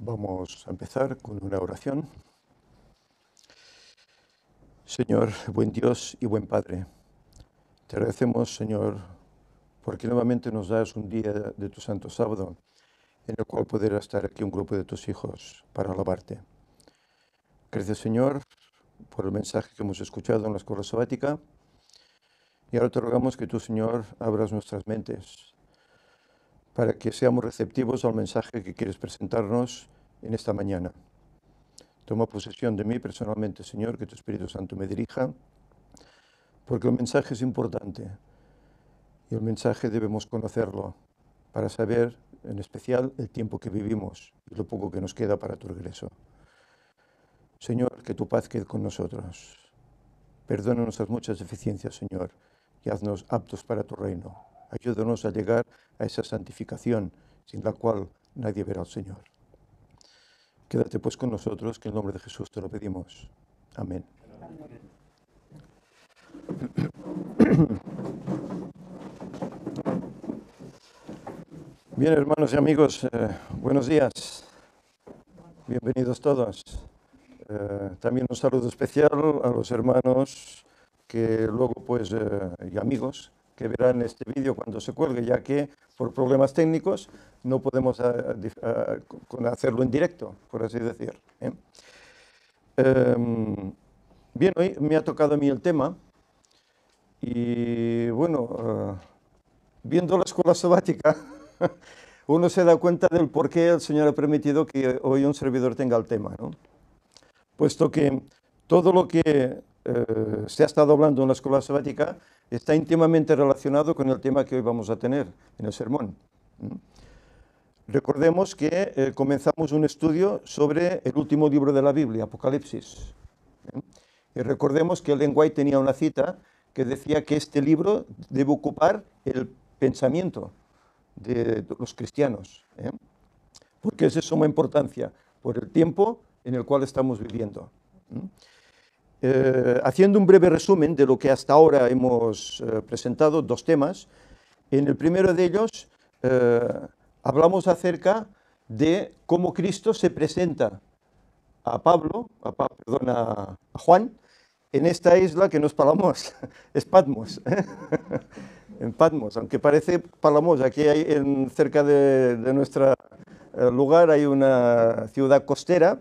Vamos a empezar con una oración. Señor, buen Dios y buen Padre, te agradecemos, Señor, porque nuevamente nos das un día de tu santo sábado en el cual poder estar aquí un grupo de tus hijos para alabarte. Gracias, Señor, por el mensaje que hemos escuchado en la escuela sabática. Y ahora te rogamos que tú, Señor, abras nuestras mentes para que seamos receptivos al mensaje que quieres presentarnos en esta mañana. Toma posesión de mí personalmente, Señor, que tu Espíritu Santo me dirija, porque el mensaje es importante y el mensaje debemos conocerlo para saber, en especial, el tiempo que vivimos y lo poco que nos queda para tu regreso. Señor, que tu paz quede con nosotros. Perdona nuestras muchas deficiencias, Señor, y haznos aptos para tu reino. Ayúdanos a llegar a esa santificación sin la cual nadie verá al Señor. Quédate pues con nosotros, que en el nombre de Jesús te lo pedimos. Amén. Bien, hermanos y amigos, buenos días. Bienvenidos todos. También un saludo especial a los hermanos que luego, pues, y amigos que verán este vídeo cuando se cuelgue, ya que por problemas técnicos no podemos hacerlo en directo, por así decir. Bien, hoy me ha tocado a mí el tema y, bueno, viendo la escuela sabática, uno se da cuenta del por qué el Señor ha permitido que hoy un servidor tenga el tema, ¿no? Puesto que todo lo que se ha estado hablando en la escuela sabática está íntimamente relacionado con el tema que hoy vamos a tener en el sermón. Recordemos que comenzamos un estudio sobre el último libro de la Biblia, Apocalipsis. Y recordemos que Ellen White tenía una cita que decía que este libro debe ocupar el pensamiento de los cristianos, porque es de suma importancia por el tiempo en el cual estamos viviendo. Haciendo un breve resumen de lo que hasta ahora hemos presentado, dos temas. En el primero de ellos hablamos acerca de cómo Cristo se presenta a Juan, en esta isla que no es Palamos, es Patmos. En Patmos, aunque parece Palamos, aquí hay cerca de nuestro lugar hay una ciudad costera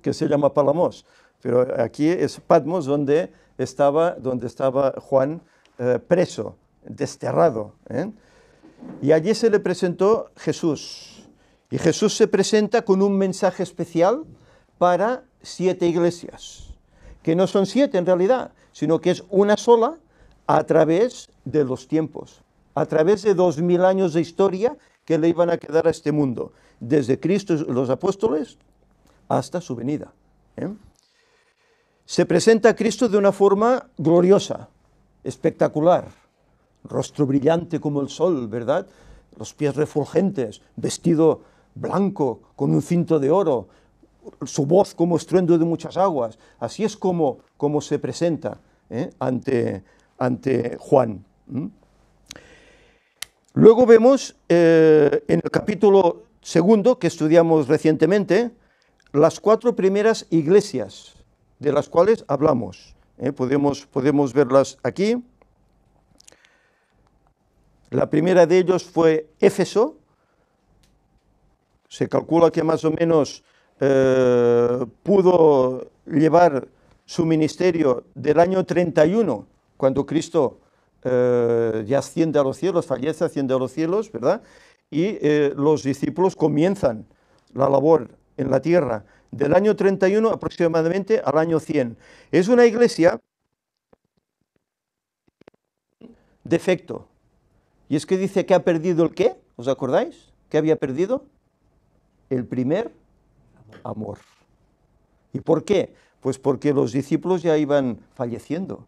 que se llama Palamos, pero aquí es Patmos donde estaba Juan preso, desterrado. Y allí se le presentó Jesús. Y Jesús se presenta con un mensaje especial para 7 iglesias, que no son 7 en realidad, sino que es una sola a través de los tiempos, a través de 2000 años de historia que le iban a quedar a este mundo, desde Cristo y los apóstoles hasta su venida. Se presenta a Cristo de una forma gloriosa, espectacular, rostro brillante como el sol, ¿verdad? Los pies refulgentes, vestido blanco con un cinto de oro, su voz como estruendo de muchas aguas. Así es como se presenta ante Juan. Luego vemos en el capítulo 2 que estudiamos recientemente las 4 primeras iglesias de las cuales hablamos. Podemos verlas aquí. La primera de ellos fue Éfeso. Se calcula que más o menos pudo llevar su ministerio del año 31, cuando Cristo ya asciende a los cielos, fallece, asciende a los cielos, ¿verdad? Y los discípulos comienzan la labor en la tierra del año 31 aproximadamente al año 100. Es una iglesia defecto. Y es que dice que ha perdido el ¿qué? ¿Os acordáis? ¿Qué había perdido? El primer amor. ¿Y por qué? Pues porque los discípulos ya iban falleciendo.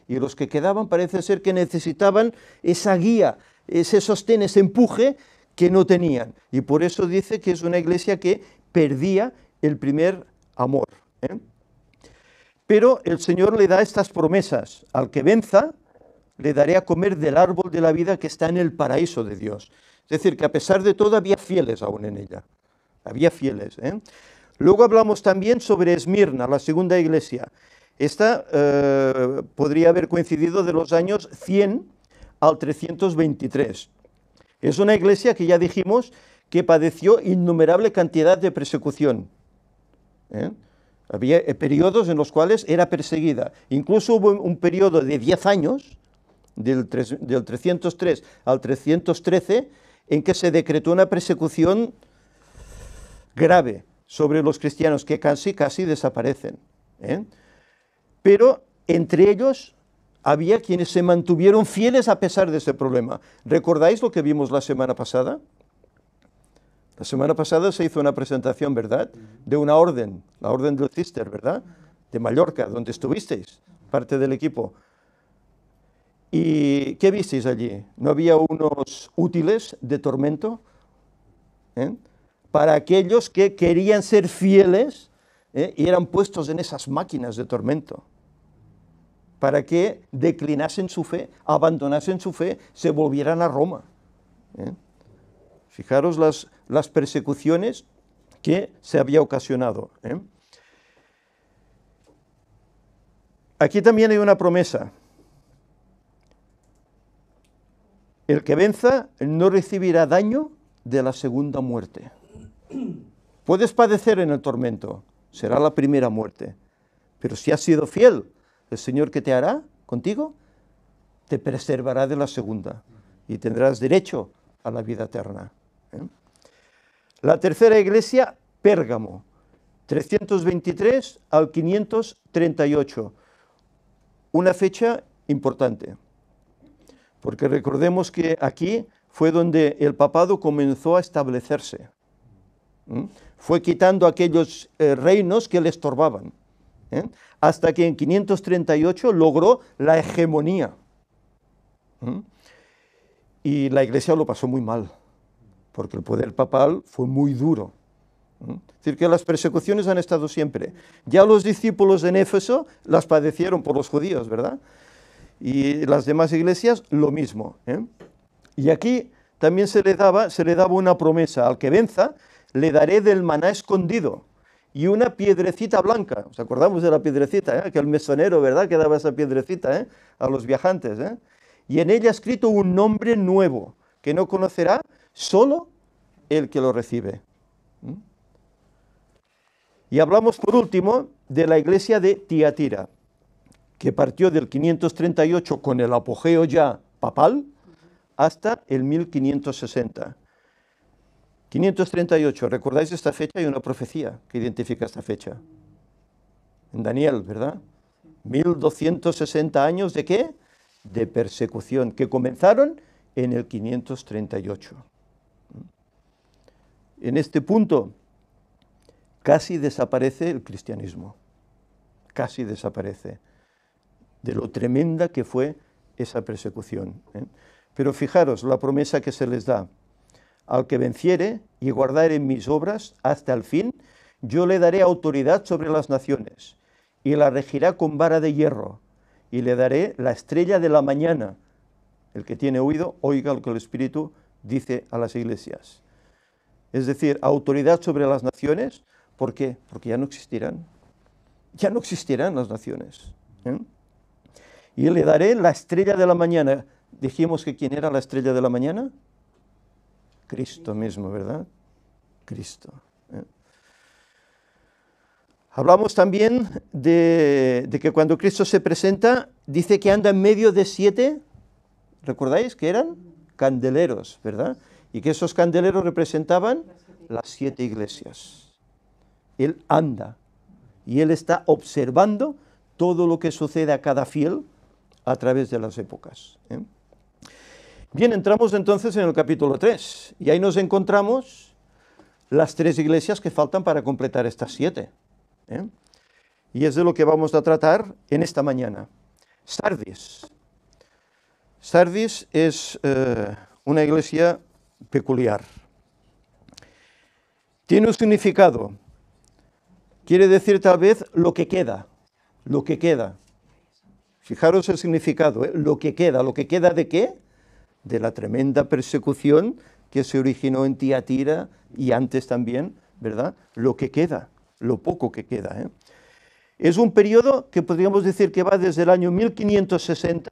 Y los que quedaban parece ser que necesitaban esa guía, ese sostén, ese empuje que no tenían. Y por eso dice que es una iglesia que perdía el primer amor. Pero el Señor le da estas promesas. Al que venza, le daré a comer del árbol de la vida que está en el paraíso de Dios. Es decir, que a pesar de todo había fieles aún en ella. había fieles. Luego hablamos también sobre Esmirna, la segunda iglesia. Esta podría haber coincidido de los años 100 al 323. Es una iglesia que ya dijimos que padeció innumerable cantidad de persecución. Había periodos en los cuales era perseguida. Incluso hubo un periodo de 10 años, del 303 al 313, en que se decretó una persecución grave sobre los cristianos que casi desaparecen. Pero entre ellos había quienes se mantuvieron fieles a pesar de ese problema. ¿Recordáis lo que vimos la semana pasada? La semana pasada se hizo una presentación, ¿verdad?, de una orden, la orden del Cister, ¿verdad?, de Mallorca, donde estuvisteis, parte del equipo. ¿Y qué visteis allí? ¿No había unos útiles de tormento? Para aquellos que querían ser fieles y eran puestos en esas máquinas de tormento, para que declinasen su fe, abandonasen su fe, se volvieran a Roma. Fijaros las persecuciones que se había ocasionado. Aquí también hay una promesa. El que venza no recibirá daño de la segunda muerte. Puedes padecer en el tormento, será la primera muerte, pero si has sido fiel, el Señor que te hará contigo, te preservará de la segunda y tendrás derecho a la vida eterna. La tercera iglesia, Pérgamo, 323 al 538, una fecha importante, porque recordemos que aquí fue donde el papado comenzó a establecerse. Fue quitando aquellos reinos que le estorbaban, hasta que en 538 logró la hegemonía. Y la iglesia lo pasó muy mal, porque el poder papal fue muy duro. Es decir, que las persecuciones han estado siempre. Ya los discípulos en Éfeso las padecieron por los judíos, ¿verdad? Y las demás iglesias lo mismo. Y aquí también se le daba una promesa: al que venza, le daré del maná escondido y una piedrecita blanca. ¿Os acordamos de la piedrecita? Que el mesonero, ¿verdad?, que daba esa piedrecita a los viajantes. Y en ella escrito un nombre nuevo, que no conocerá solo el que lo recibe. Y hablamos por último de la iglesia de Tiatira, que partió del 538 con el apogeo ya papal hasta el 1560. 538, ¿recordáis esta fecha? Hay una profecía que identifica esta fecha. En Daniel, ¿verdad? 1260 años ¿de qué? De persecución, que comenzaron en el 538. En este punto casi desaparece el cristianismo, casi desaparece, de lo tremenda que fue esa persecución. Pero fijaros la promesa que se les da: al que venciere y guardare mis obras hasta el fin, yo le daré autoridad sobre las naciones, y la regirá con vara de hierro, y le daré la estrella de la mañana. El que tiene oído, oiga lo que el Espíritu dice a las iglesias. Es decir, autoridad sobre las naciones. ¿Por qué? Porque ya no existirán. Ya no existirán las naciones. Y le daré la estrella de la mañana. Dijimos que ¿quién era la estrella de la mañana? Cristo mismo, ¿verdad? Cristo. Hablamos también de que cuando Cristo se presenta, dice que anda en medio de 7, ¿recordáis que eran? Candeleros, ¿verdad? Y que esos candeleros representaban las 7 iglesias. Él anda y Él está observando todo lo que sucede a cada fiel a través de las épocas. Bien, entramos entonces en el capítulo 3 y ahí nos encontramos las 3 iglesias que faltan para completar estas 7. Y es de lo que vamos a tratar en esta mañana. Sardis. Sardis es una iglesia peculiar. Tiene un significado. Quiere decir tal vez lo que queda, lo que queda. Fijaros el significado, lo que queda ¿de qué? De la tremenda persecución que se originó en Tiatira y antes también ¿verdad? Lo que queda, lo poco que queda, ¿eh? Es un periodo que podríamos decir que va desde el año 1560.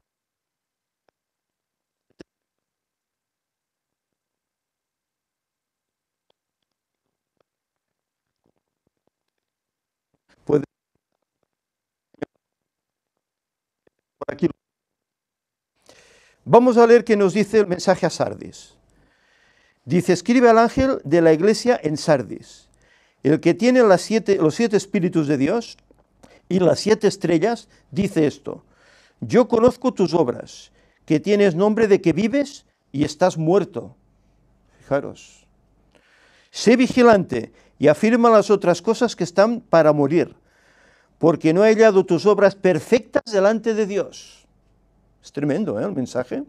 Puede, por aquí. Vamos a leer qué nos dice el mensaje a Sardis. Dice, escribe al ángel de la iglesia en Sardis, el que tiene los 7 espíritus de Dios y las 7 estrellas, dice esto: yo conozco tus obras, que tienes nombre de que vives y estás muerto. Fijaros. Sé vigilante y afirma las otras cosas que están para morir, porque no he hallado tus obras perfectas delante de Dios. Es tremendo, ¿eh? El mensaje.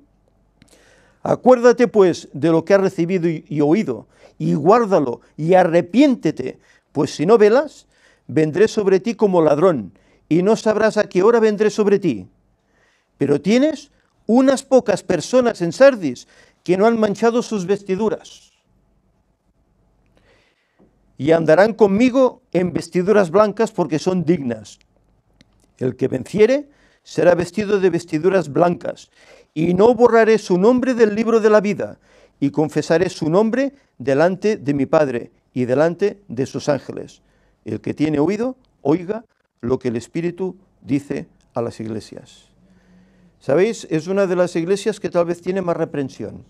Acuérdate pues de lo que has recibido y oído, y guárdalo, y arrepiéntete, pues si no velas, vendré sobre ti como ladrón, y no sabrás a qué hora vendré sobre ti. Pero tienes unas pocas personas en Sardis que no han manchado sus vestiduras, y andarán conmigo en vestiduras blancas porque son dignas. El que venciere será vestido de vestiduras blancas, y no borraré su nombre del libro de la vida, y confesaré su nombre delante de mi Padre y delante de sus ángeles. El que tiene oído, oiga lo que el Espíritu dice a las iglesias. ¿Sabéis? Es una de las iglesias que tal vez tiene más reprensión.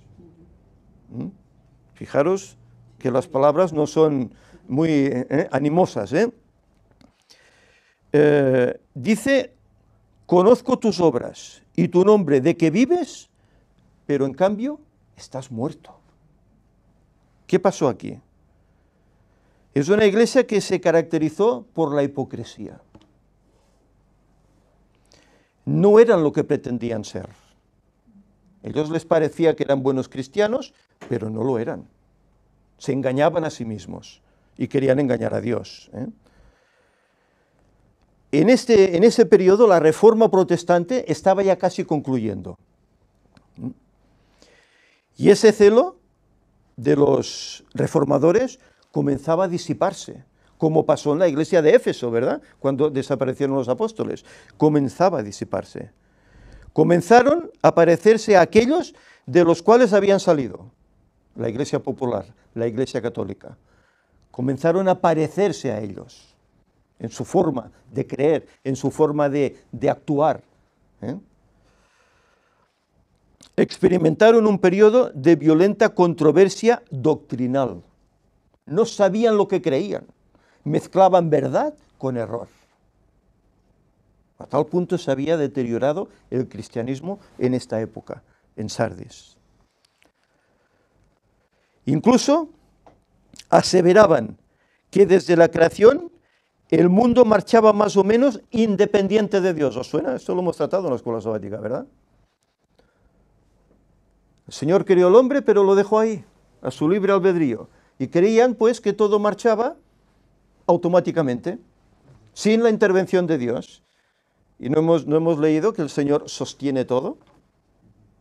Fijaros que las palabras no son muy animosas, ¿eh? Dice, conozco tus obras y tu nombre de que vives, pero en cambio estás muerto. ¿Qué pasó aquí? Es una iglesia que se caracterizó por la hipocresía. No eran lo que pretendían ser. A ellos les parecía que eran buenos cristianos, pero no lo eran. Se engañaban a sí mismos y querían engañar a Dios, ¿eh? En ese periodo la reforma protestante estaba ya casi concluyendo. Y ese celo de los reformadores comenzaba a disiparse, como pasó en la iglesia de Éfeso, ¿verdad? Cuando desaparecieron los apóstoles, comenzaba a disiparse. Comenzaron a parecerse a aquellos de los cuales habían salido, la iglesia popular, la iglesia católica. Comenzaron a parecerse a ellos, en su forma de creer, en su forma de actuar, ¿eh? Experimentaron un periodo de violenta controversia doctrinal. No sabían lo que creían, mezclaban verdad con error. A tal punto se había deteriorado el cristianismo en esta época, en Sardis. Incluso aseveraban que desde la creación el mundo marchaba más o menos independiente de Dios. ¿Os suena? Esto lo hemos tratado en la escuela sabática, ¿verdad? El Señor creó al hombre, pero lo dejó ahí, a su libre albedrío. Y creían, pues, que todo marchaba automáticamente, sin la intervención de Dios. Y no hemos leído que el Señor sostiene todo.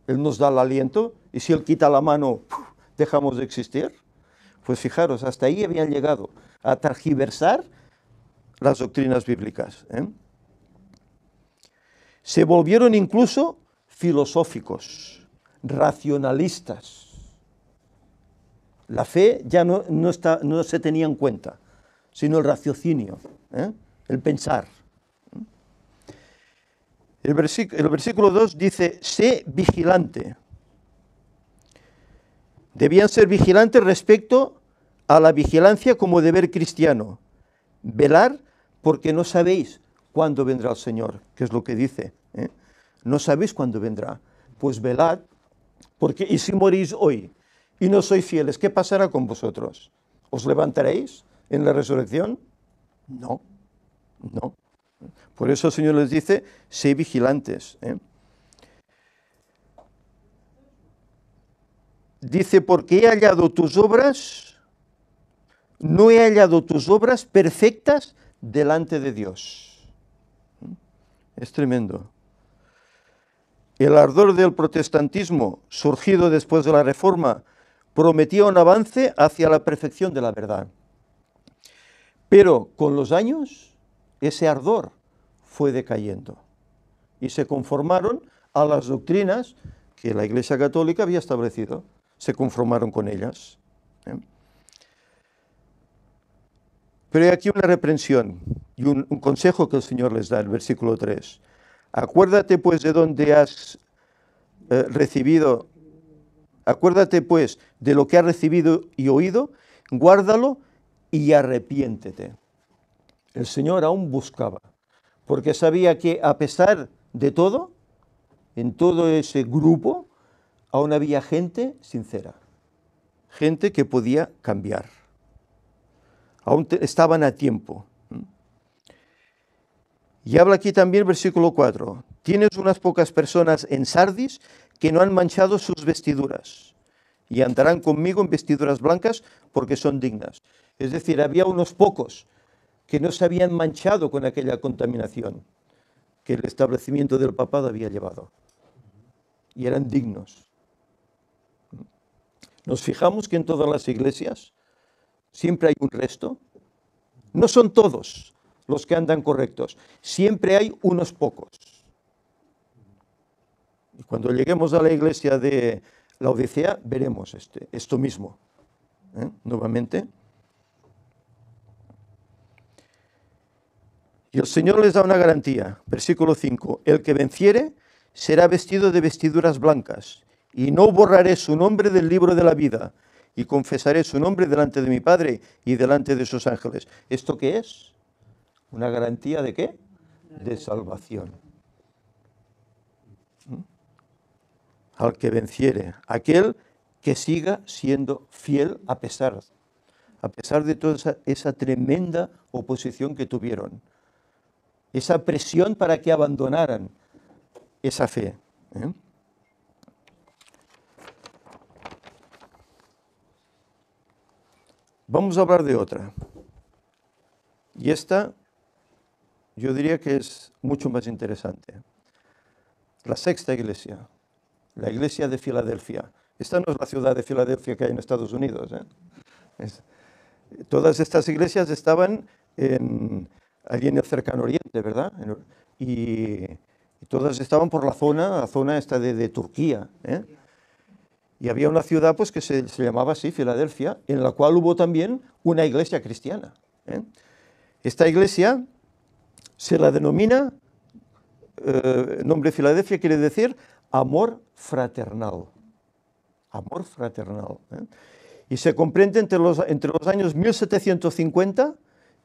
Él nos da el aliento, y si Él quita la mano, dejamos de existir. Pues fijaros, hasta ahí habían llegado, a tergiversar las doctrinas bíblicas, ¿eh? Se volvieron incluso filosóficos, racionalistas. La fe ya no se tenía en cuenta, sino el raciocinio, ¿eh? El pensar. El versículo 2 dice, sé vigilante. Debían ser vigilantes respecto a la vigilancia como deber cristiano. Velar porque no sabéis cuándo vendrá el Señor, que es lo que dice, ¿eh? No sabéis cuándo vendrá. Pues velad, porque y si morís hoy y no sois fieles, ¿qué pasará con vosotros? ¿Os levantaréis en la resurrección? No, no. Por eso el Señor les dice, sé vigilantes, ¿eh? Dice, porque he hallado tus obras, no he hallado tus obras perfectas delante de Dios. Es tremendo. El ardor del protestantismo, surgido después de la Reforma, prometía un avance hacia la perfección de la verdad. Pero con los años, ese ardor fue decayendo y se conformaron a las doctrinas que la Iglesia Católica había establecido. Se conformaron con ellas. Pero hay aquí una reprensión y un consejo que el Señor les da, el versículo 3. Acuérdate pues de donde has recibido, acuérdate pues de lo que has recibido y oído, guárdalo y arrepiéntete. El Señor aún buscaba, porque sabía que a pesar de todo, en todo ese grupo, aún había gente sincera, gente que podía cambiar. Aún estaban a tiempo. Y habla aquí también versículo 4. Tienes unas pocas personas en Sardis que no han manchado sus vestiduras y andarán conmigo en vestiduras blancas porque son dignas. Es decir, había unos pocos que no se habían manchado con aquella contaminación que el establecimiento del papado había llevado. Y eran dignos. Nos fijamos que en todas las iglesias siempre hay un resto. No son todos los que andan correctos. Siempre hay unos pocos. Y cuando lleguemos a la iglesia de la Odisea, veremos esto mismo. Nuevamente. Y el Señor les da una garantía. Versículo 5. El que venciere será vestido de vestiduras blancas, y no borraré su nombre del libro de la vida, y confesaré su nombre delante de mi Padre y delante de sus ángeles. ¿Esto qué es? ¿Una garantía de qué? De salvación. Al que venciere, aquel que siga siendo fiel a pesar de toda esa tremenda oposición que tuvieron, esa presión para que abandonaran esa fe. Vamos a hablar de otra. Y esta, yo diría que es mucho más interesante. La sexta iglesia, la iglesia de Filadelfia. Esta no es la ciudad de Filadelfia que hay en Estados Unidos. Todas estas iglesias estaban allí en el cercano oriente, ¿verdad? Y todas estaban por la zona esta de Turquía. Y había una ciudad pues, que se llamaba así, Filadelfia, en la cual hubo también una iglesia cristiana. Esta iglesia se la denomina, el nombre Filadelfia quiere decir amor fraternal. Amor fraternal. Y se comprende entre los años 1750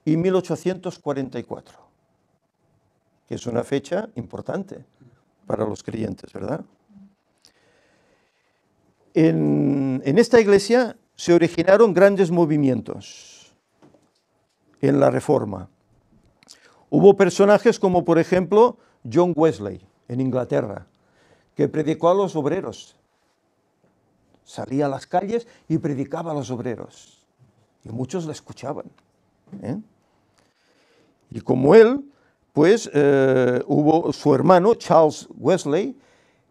y 1844, que es una fecha importante para los creyentes, ¿verdad? En esta iglesia se originaron grandes movimientos en la Reforma. Hubo personajes como, por ejemplo, John Wesley, en Inglaterra, que predicó a los obreros. Salía a las calles y predicaba a los obreros. Y muchos le escuchaban. Y como él, pues hubo su hermano, Charles Wesley,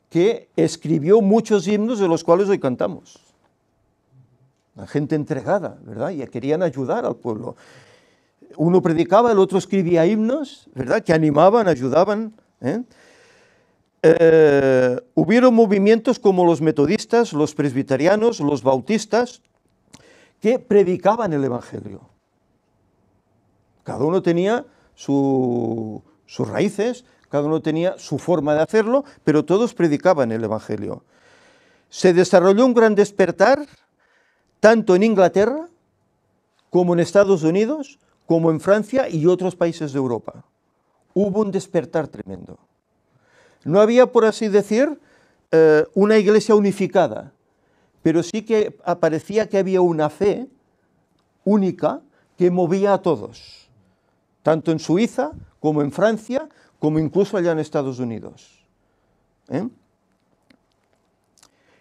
que escribió muchos himnos de los cuales hoy cantamos. La gente entregada, ¿verdad? Y querían ayudar al pueblo. Uno predicaba, el otro escribía himnos, ¿verdad? Que animaban, ayudaban. Hubieron movimientos como los metodistas, los presbiterianos, los bautistas, que predicaban el Evangelio. Cada uno tenía sus raíces, cada uno tenía su forma de hacerlo, pero todos predicaban el Evangelio. Se desarrolló un gran despertar, tanto en Inglaterra, como en Estados Unidos, como en Francia y otros países de Europa. Hubo un despertar tremendo. No había, por así decir, una iglesia unificada, pero sí que parecía que había una fe única que movía a todos, tanto en Suiza como en Francia, como incluso allá en Estados Unidos.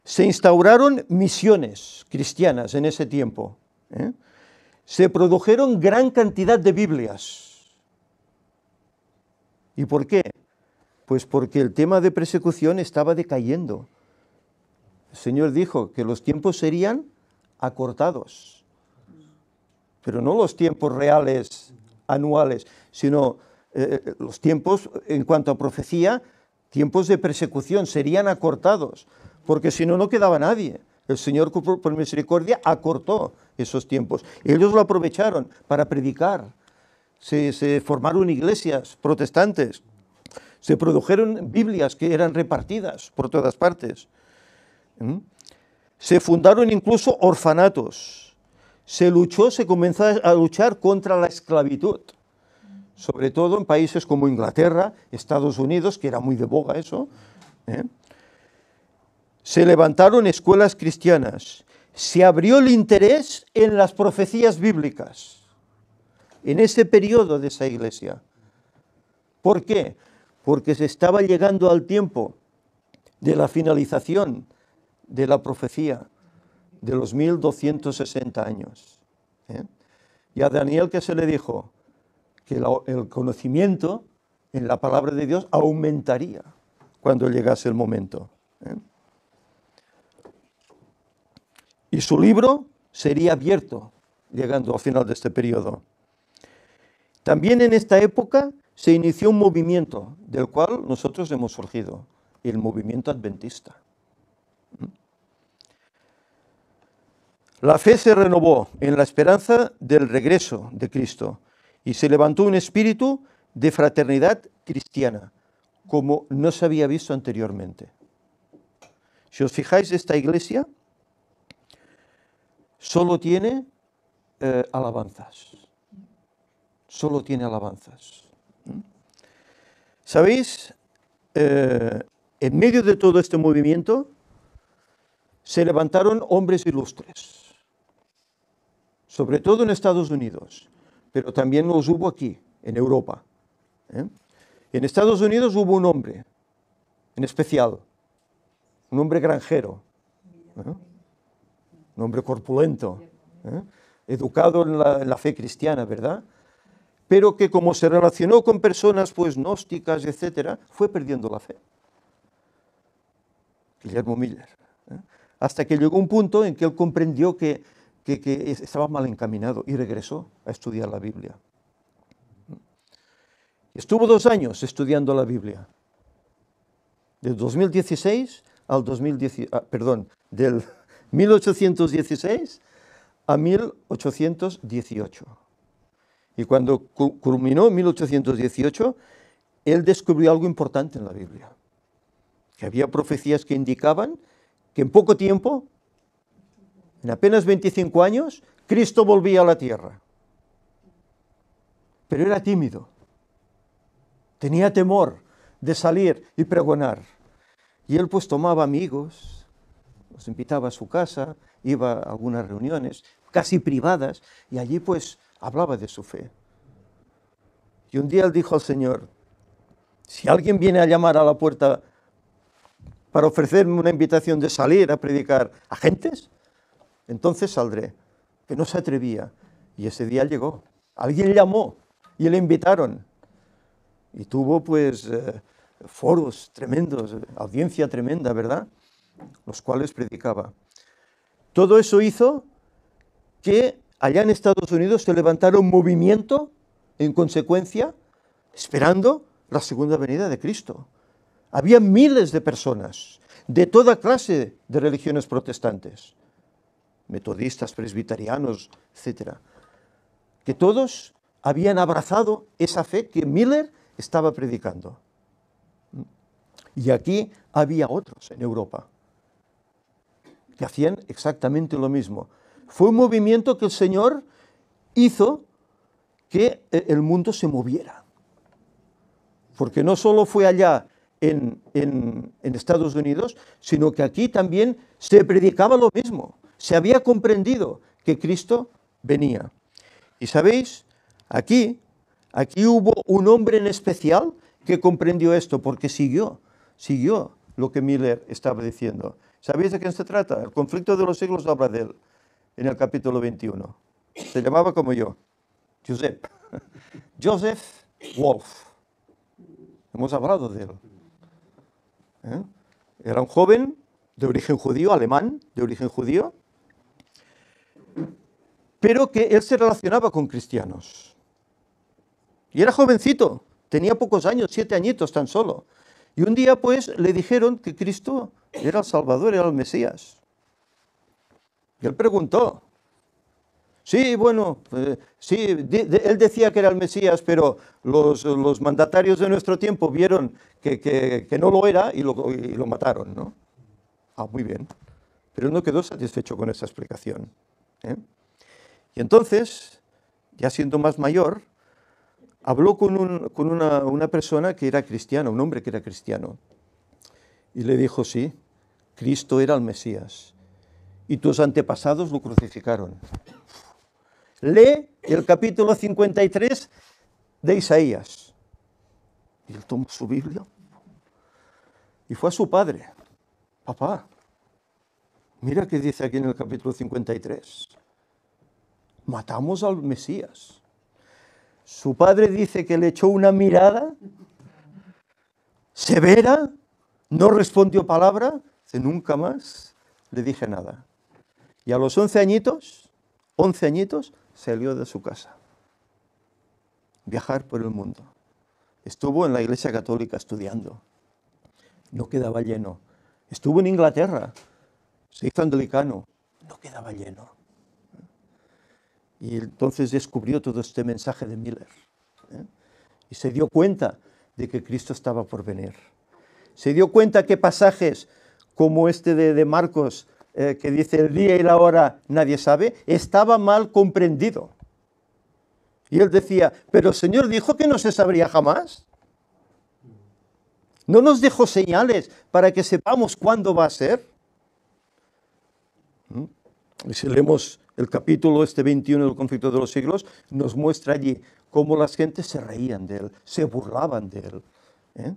Se instauraron misiones cristianas en ese tiempo. Se produjeron gran cantidad de Biblias. ¿Y por qué? Pues porque el tema de persecución estaba decayendo. El Señor dijo que los tiempos serían acortados. pero no los tiempos reales anuales, sino los tiempos en cuanto a profecía, tiempos de persecución, serían acortados, porque si no, no quedaba nadie. El Señor, por misericordia, acortó esos tiempos. Ellos lo aprovecharon para predicar. Se formaron iglesias protestantes. Se produjeron Biblias que eran repartidas por todas partes. Se fundaron incluso orfanatos. Se comenzó a luchar contra la esclavitud. Sobre todo en países como Inglaterra, Estados Unidos, que era muy de boga eso. Se levantaron escuelas cristianas. Se abrió el interés en las profecías bíblicas. En ese periodo de esa iglesia. ¿Por qué? Porque se estaba llegando al tiempo de la finalización de la profecía de los 1260 años. Y a Daniel, ¿qué se le dijo? Que el conocimiento en la palabra de Dios aumentaría cuando llegase el momento. Y su libro sería abierto llegando al final de este periodo. También en esta época se inició un movimiento del cual nosotros hemos surgido, el movimiento adventista. La fe se renovó en la esperanza del regreso de Cristo y se levantó un espíritu de fraternidad cristiana, como no se había visto anteriormente. Si os fijáis, esta iglesia solo tiene alabanzas. Solo tiene alabanzas. ¿Sabéis? En medio de todo este movimiento se levantaron hombres ilustres, sobre todo en Estados Unidos, pero también los hubo aquí, en Europa. En Estados Unidos hubo un hombre, en especial, un hombre granjero, un hombre corpulento, educado en la fe cristiana, ¿verdad? Pero que como se relacionó con personas pues gnósticas, etcétera, fue perdiendo la fe. Guillermo Miller. Hasta que llegó un punto en que él comprendió que estaba mal encaminado y regresó a estudiar la Biblia. Estuvo 2 años estudiando la Biblia. Del 2016 al 1816 a 1818. Y cuando culminó 1818, él descubrió algo importante en la Biblia. Que había profecías que indicaban que en poco tiempo, en apenas 25 años, Cristo volvía a la tierra. Pero era tímido. Tenía temor de salir y pregonar. Y él pues tomaba amigos, los invitaba a su casa, iba a algunas reuniones, casi privadas, y allí pues hablaba de su fe. Y un día él dijo al Señor, si alguien viene a llamar a la puerta para ofrecerme una invitación de salir a predicar a gentes, entonces saldré. Que no se atrevía. Y ese día llegó. Alguien llamó y le invitaron. Y tuvo pues foros tremendos, audiencia tremenda, ¿verdad? Los cuales predicaba. Todo eso hizo que allá en Estados Unidos se levantara un movimiento, en consecuencia, esperando la segunda venida de Cristo. Había miles de personas de toda clase de religiones protestantes, metodistas, presbiterianos, etc., que todos habían abrazado esa fe que Miller estaba predicando. Y aquí había otros en Europa que hacían exactamente lo mismo. Fue un movimiento que el Señor hizo que el mundo se moviera. Porque no solo fue allá en Estados Unidos, sino que aquí también se predicaba lo mismo. Se había comprendido que Cristo venía. Y sabéis, aquí hubo un hombre en especial que comprendió esto, porque siguió lo que Miller estaba diciendo. ¿Sabéis de quién se trata? El conflicto de los siglos habla de él, en el capítulo 21. Se llamaba como yo, Joseph Wolf. Hemos hablado de él. Era un joven de origen judío, alemán, de origen judío, pero que él se relacionaba con cristianos. Y era jovencito, tenía pocos años, 7 añitos tan solo. Y un día pues le dijeron que Cristo era el Salvador, era el Mesías. Y él preguntó. Sí, bueno, sí, él decía que era el Mesías, pero los mandatarios de nuestro tiempo vieron que no lo era y lo mataron, ¿no? Ah, muy bien. Pero él no quedó satisfecho con esa explicación, ¿eh? Y entonces, ya siendo más mayor, habló con una persona que era cristiana, un hombre que era cristiano. Y le dijo, sí, Cristo era el Mesías. Y tus antepasados lo crucificaron. Lee el capítulo 53 de Isaías. Y él tomó su Biblia y fue a su padre. Papá, mira qué dice aquí en el capítulo 53. Matamos al Mesías. Su padre dice que le echó una mirada severa, no respondió palabra, dice, nunca más le dije nada. Y a los 11 añitos, salió de su casa. Viajar por el mundo. Estuvo en la Iglesia Católica estudiando. No quedaba lleno. Estuvo en Inglaterra. Se hizo anglicano. No quedaba lleno. Y entonces descubrió todo este mensaje de Miller, ¿eh? Y se dio cuenta de que Cristo estaba por venir. Se dio cuenta que pasajes como este de Marcos, que dice el día y la hora nadie sabe, estaba mal comprendido. Y él decía, pero el Señor dijo que no se sabría jamás. ¿No nos dejó señales para que sepamos cuándo va a ser? Y si leemos el capítulo 21 del conflicto de los siglos, nos muestra allí cómo las gentes se reían de él, se burlaban de él, ¿eh?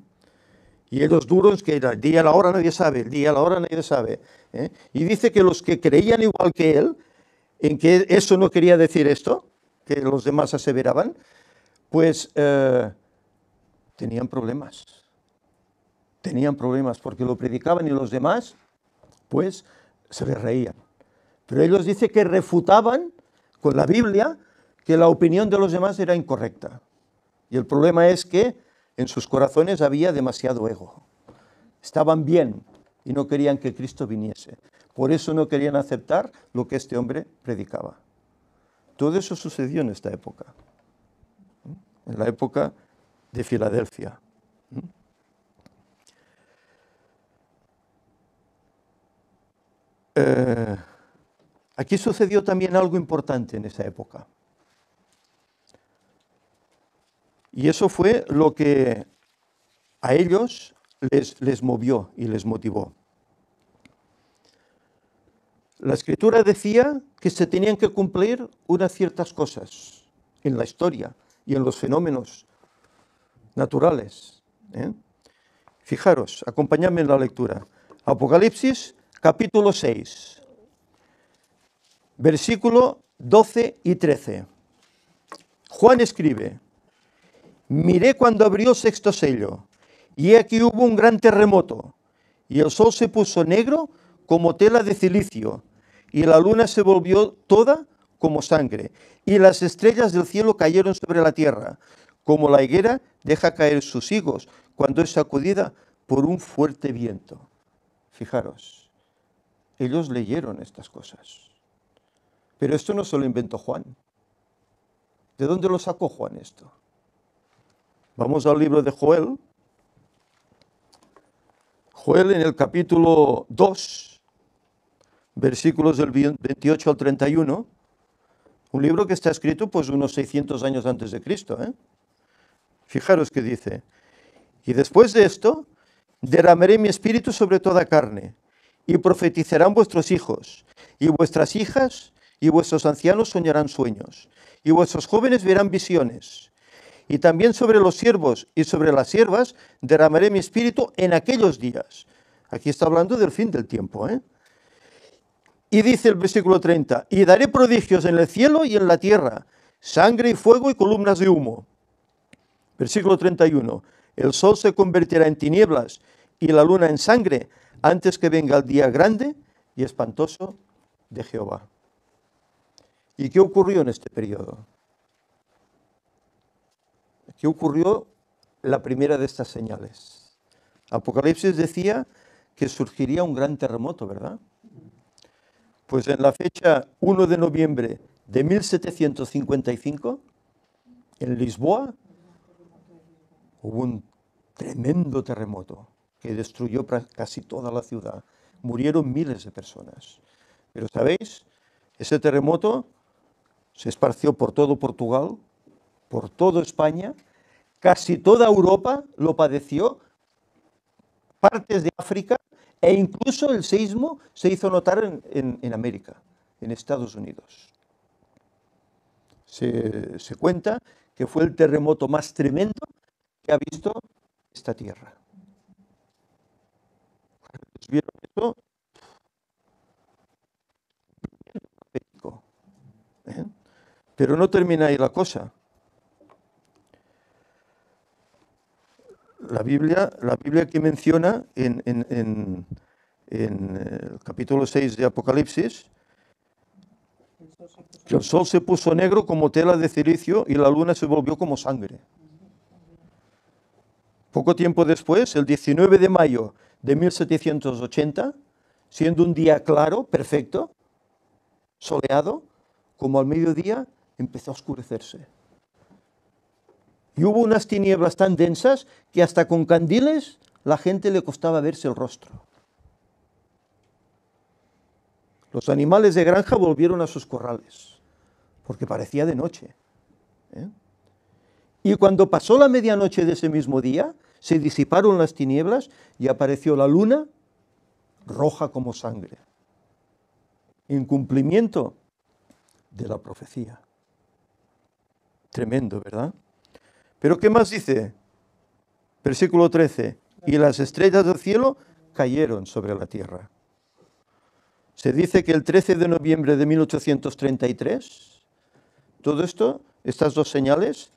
Y ellos duros, que era el día y la hora nadie sabe, el día y la hora nadie sabe, ¿eh? Y dice que los que creían igual que él, en que eso no quería decir esto, que los demás aseveraban, pues tenían problemas. Tenían problemas porque lo predicaban y los demás, pues, se les reían. Pero ellos dicen que refutaban con la Biblia que la opinión de los demás era incorrecta. Y el problema es que en sus corazones había demasiado ego. Estaban bien y no querían que Cristo viniese. Por eso no querían aceptar lo que este hombre predicaba. Todo eso sucedió en esta época, en la época de Filadelfia. Aquí sucedió también algo importante en esa época. Y eso fue lo que a ellos les movió y les motivó. La Escritura decía que se tenían que cumplir unas ciertas cosas en la historia y en los fenómenos naturales, ¿eh? Fijaros, acompañadme en la lectura. Apocalipsis, capítulo 6, versículo 12 y 13. Juan escribe, miré cuando abrió el sexto sello, y aquí hubo un gran terremoto, y el sol se puso negro como tela de cilicio, y la luna se volvió toda como sangre, y las estrellas del cielo cayeron sobre la tierra, como la higuera deja caer sus higos cuando es sacudida por un fuerte viento. Fijaros, ellos leyeron estas cosas. Pero esto no se lo inventó Juan. ¿De dónde lo sacó Juan esto? Vamos al libro de Joel. Joel en el capítulo 2, versículos del 28 al 31, un libro que está escrito pues unos 600 años antes de Cristo, ¿eh? Fijaros que dice, y después de esto, derramaré mi espíritu sobre toda carne, y profetizarán vuestros hijos, y vuestras hijas, y vuestros ancianos soñarán sueños, y vuestros jóvenes verán visiones. Y también sobre los siervos y sobre las siervas derramaré mi espíritu en aquellos días. Aquí está hablando del fin del tiempo, ¿eh? Y dice el versículo 30, y daré prodigios en el cielo y en la tierra, sangre y fuego y columnas de humo. Versículo 31, el sol se convertirá en tinieblas y la luna en sangre antes que venga el día grande y espantoso de Jehová. ¿Y qué ocurrió en este periodo? ¿Qué ocurrió la primera de estas señales? Apocalipsis decía que surgiría un gran terremoto, ¿verdad? Pues en la fecha 1 de noviembre de 1755, en Lisboa, hubo un tremendo terremoto que destruyó casi toda la ciudad. Murieron miles de personas. Pero ¿sabéis? Ese terremoto se esparció por todo Portugal, por toda España, casi toda Europa lo padeció, partes de África, e incluso el seísmo se hizo notar en América, en Estados Unidos. Se cuenta que fue el terremoto más tremendo que ha visto esta tierra. ¿Vieron eso? ¿Eh? Pero no termina ahí la cosa. La Biblia que menciona en el capítulo 6 de Apocalipsis, que el sol se puso negro como tela de cilicio y la luna se volvió como sangre. Poco tiempo después, el 19 de mayo de 1780, siendo un día claro, perfecto, soleado, como al mediodía, empezó a oscurecerse. Y hubo unas tinieblas tan densas que hasta con candiles la gente le costaba verse el rostro. Los animales de granja volvieron a sus corrales, porque parecía de noche. Y cuando pasó la medianoche de ese mismo día, se disiparon las tinieblas y apareció la luna roja como sangre. En cumplimiento de la profecía. Tremendo, ¿verdad? Pero ¿qué más dice? Versículo 13. Y las estrellas del cielo cayeron sobre la tierra. Se dice que el 13 de noviembre de 1833, todo esto, estas dos señales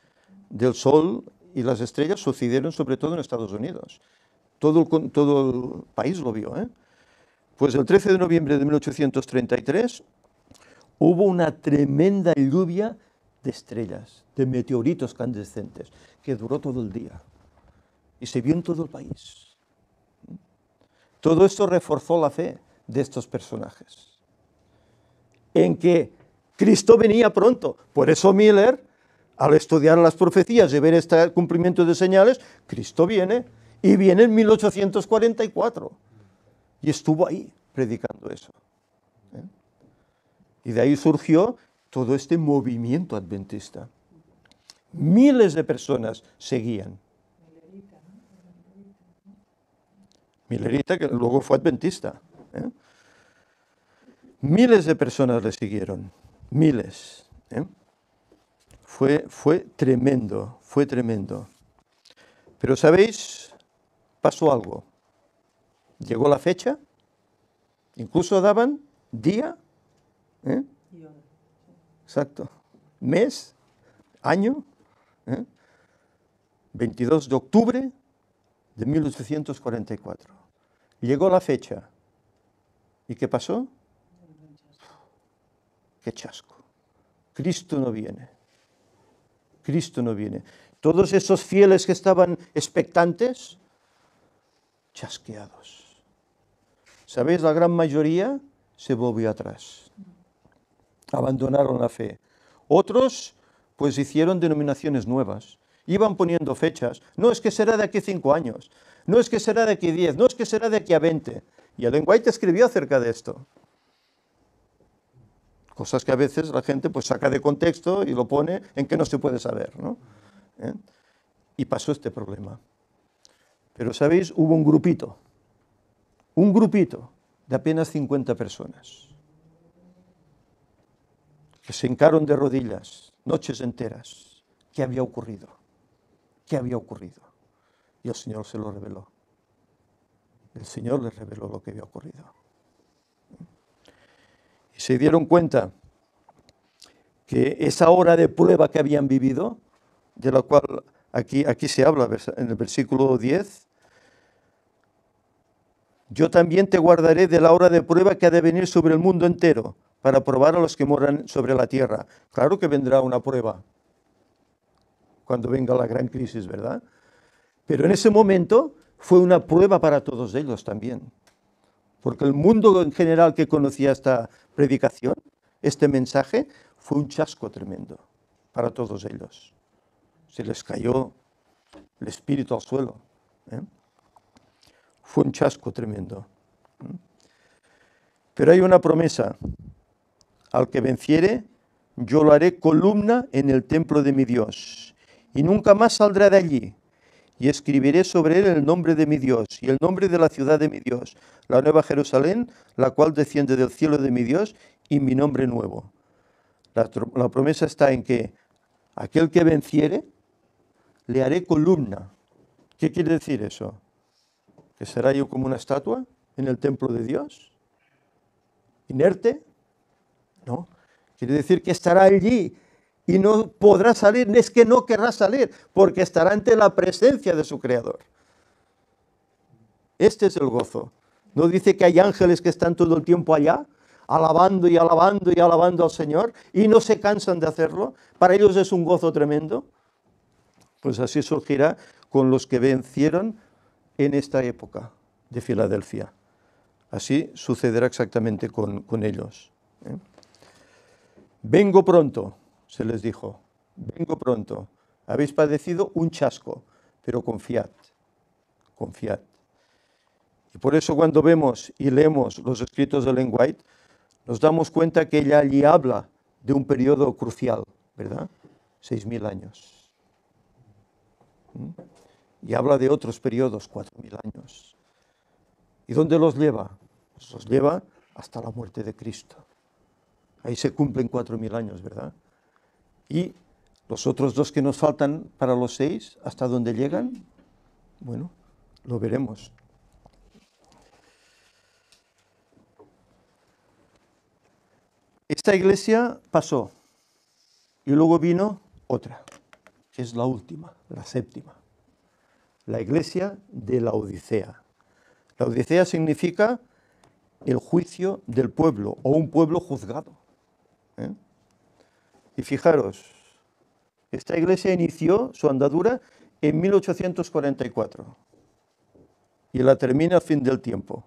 del sol y las estrellas sucedieron sobre todo en Estados Unidos. Todo el país lo vio, ¿eh? Pues el 13 de noviembre de 1833 hubo una tremenda lluvia de estrellas, de meteoritos candescentes, que duró todo el día. Y se vio en todo el país. Todo esto reforzó la fe de estos personajes, en que Cristo venía pronto. Por eso Miller, al estudiar las profecías y ver este cumplimiento de señales, Cristo viene, y viene en 1844. Y estuvo ahí predicando eso. Y de ahí surgió todo este movimiento adventista. Miles de personas seguían. Millerita, que luego fue adventista. Miles de personas le siguieron. Miles. Fue tremendo, fue tremendo. Pero ¿sabéis? Pasó algo. Llegó la fecha. Incluso daban día. Exacto. Mes, año. 22 de octubre de 1844. Llegó la fecha. ¿Y qué pasó? ¡Qué chasco! Cristo no viene. Cristo no viene. Todos esos fieles que estaban expectantes, chasqueados. ¿Sabéis? La gran mayoría se volvió atrás. Abandonaron la fe. Otros, pues hicieron denominaciones nuevas. Iban poniendo fechas. No es que será de aquí 5 años. No es que será de aquí 10. No es que será de aquí a 20. Y Ellen White escribió acerca de esto. Cosas que a veces la gente pues saca de contexto y lo pone en que no se puede saber, ¿no? Y pasó este problema. Pero, ¿sabéis? Hubo un grupito de apenas 50 personas que se hincaron de rodillas noches enteras. ¿Qué había ocurrido? ¿Qué había ocurrido? Y el Señor se lo reveló. El Señor les reveló lo que había ocurrido. Y se dieron cuenta que esa hora de prueba que habían vivido, de la cual aquí se habla en el versículo 10, yo también te guardaré de la hora de prueba que ha de venir sobre el mundo entero, para probar a los que moran sobre la tierra. Claro que vendrá una prueba cuando venga la gran crisis, ¿verdad? Pero en ese momento fue una prueba para todos ellos también. Porque el mundo en general que conocía esta predicación, este mensaje, fue un chasco tremendo para todos ellos. Se les cayó el espíritu al suelo. ¿eh? Fue un chasco tremendo. Pero hay una promesa. Al que venciere, yo lo haré columna en el templo de mi Dios, y nunca más saldrá de allí. Y escribiré sobre él el nombre de mi Dios y el nombre de la ciudad de mi Dios, la nueva Jerusalén, la cual desciende del cielo de mi Dios, y mi nombre nuevo. La promesa está en que aquel que venciere, le haré columna. ¿Qué quiere decir eso? ¿Que será yo como una estatua en el templo de Dios? ¿Inerte? No. Quiere decir que estará allí y no podrá salir, es que no querrá salir, porque estará ante la presencia de su Creador. Este es el gozo. ¿No dice que hay ángeles que están todo el tiempo allá, alabando y alabando y alabando al Señor, y no se cansan de hacerlo? Para ellos es un gozo tremendo. Pues así surgirá con los que vencieron en esta época de Filadelfia. Así sucederá exactamente con ellos. Vengo pronto, se les dijo, vengo pronto. Habéis padecido un chasco, pero confiad, confiad. Y por eso cuando vemos y leemos los escritos de Ellen White, nos damos cuenta que ella allí habla de un periodo crucial, ¿verdad? 6.000 años. Y habla de otros periodos, 4.000 años. ¿Y dónde los lleva? Pues los lleva hasta la muerte de Cristo. Ahí se cumplen 4.000 años, ¿verdad? Y los otros 2 que nos faltan para los 6, ¿hasta dónde llegan? Bueno, lo veremos. Esta iglesia pasó y luego vino otra, que es la última, la 7ª. La iglesia de la Odisea. La Odisea significa el juicio del pueblo o un pueblo juzgado. Y fijaros, esta iglesia inició su andadura en 1844 y la termina al fin del tiempo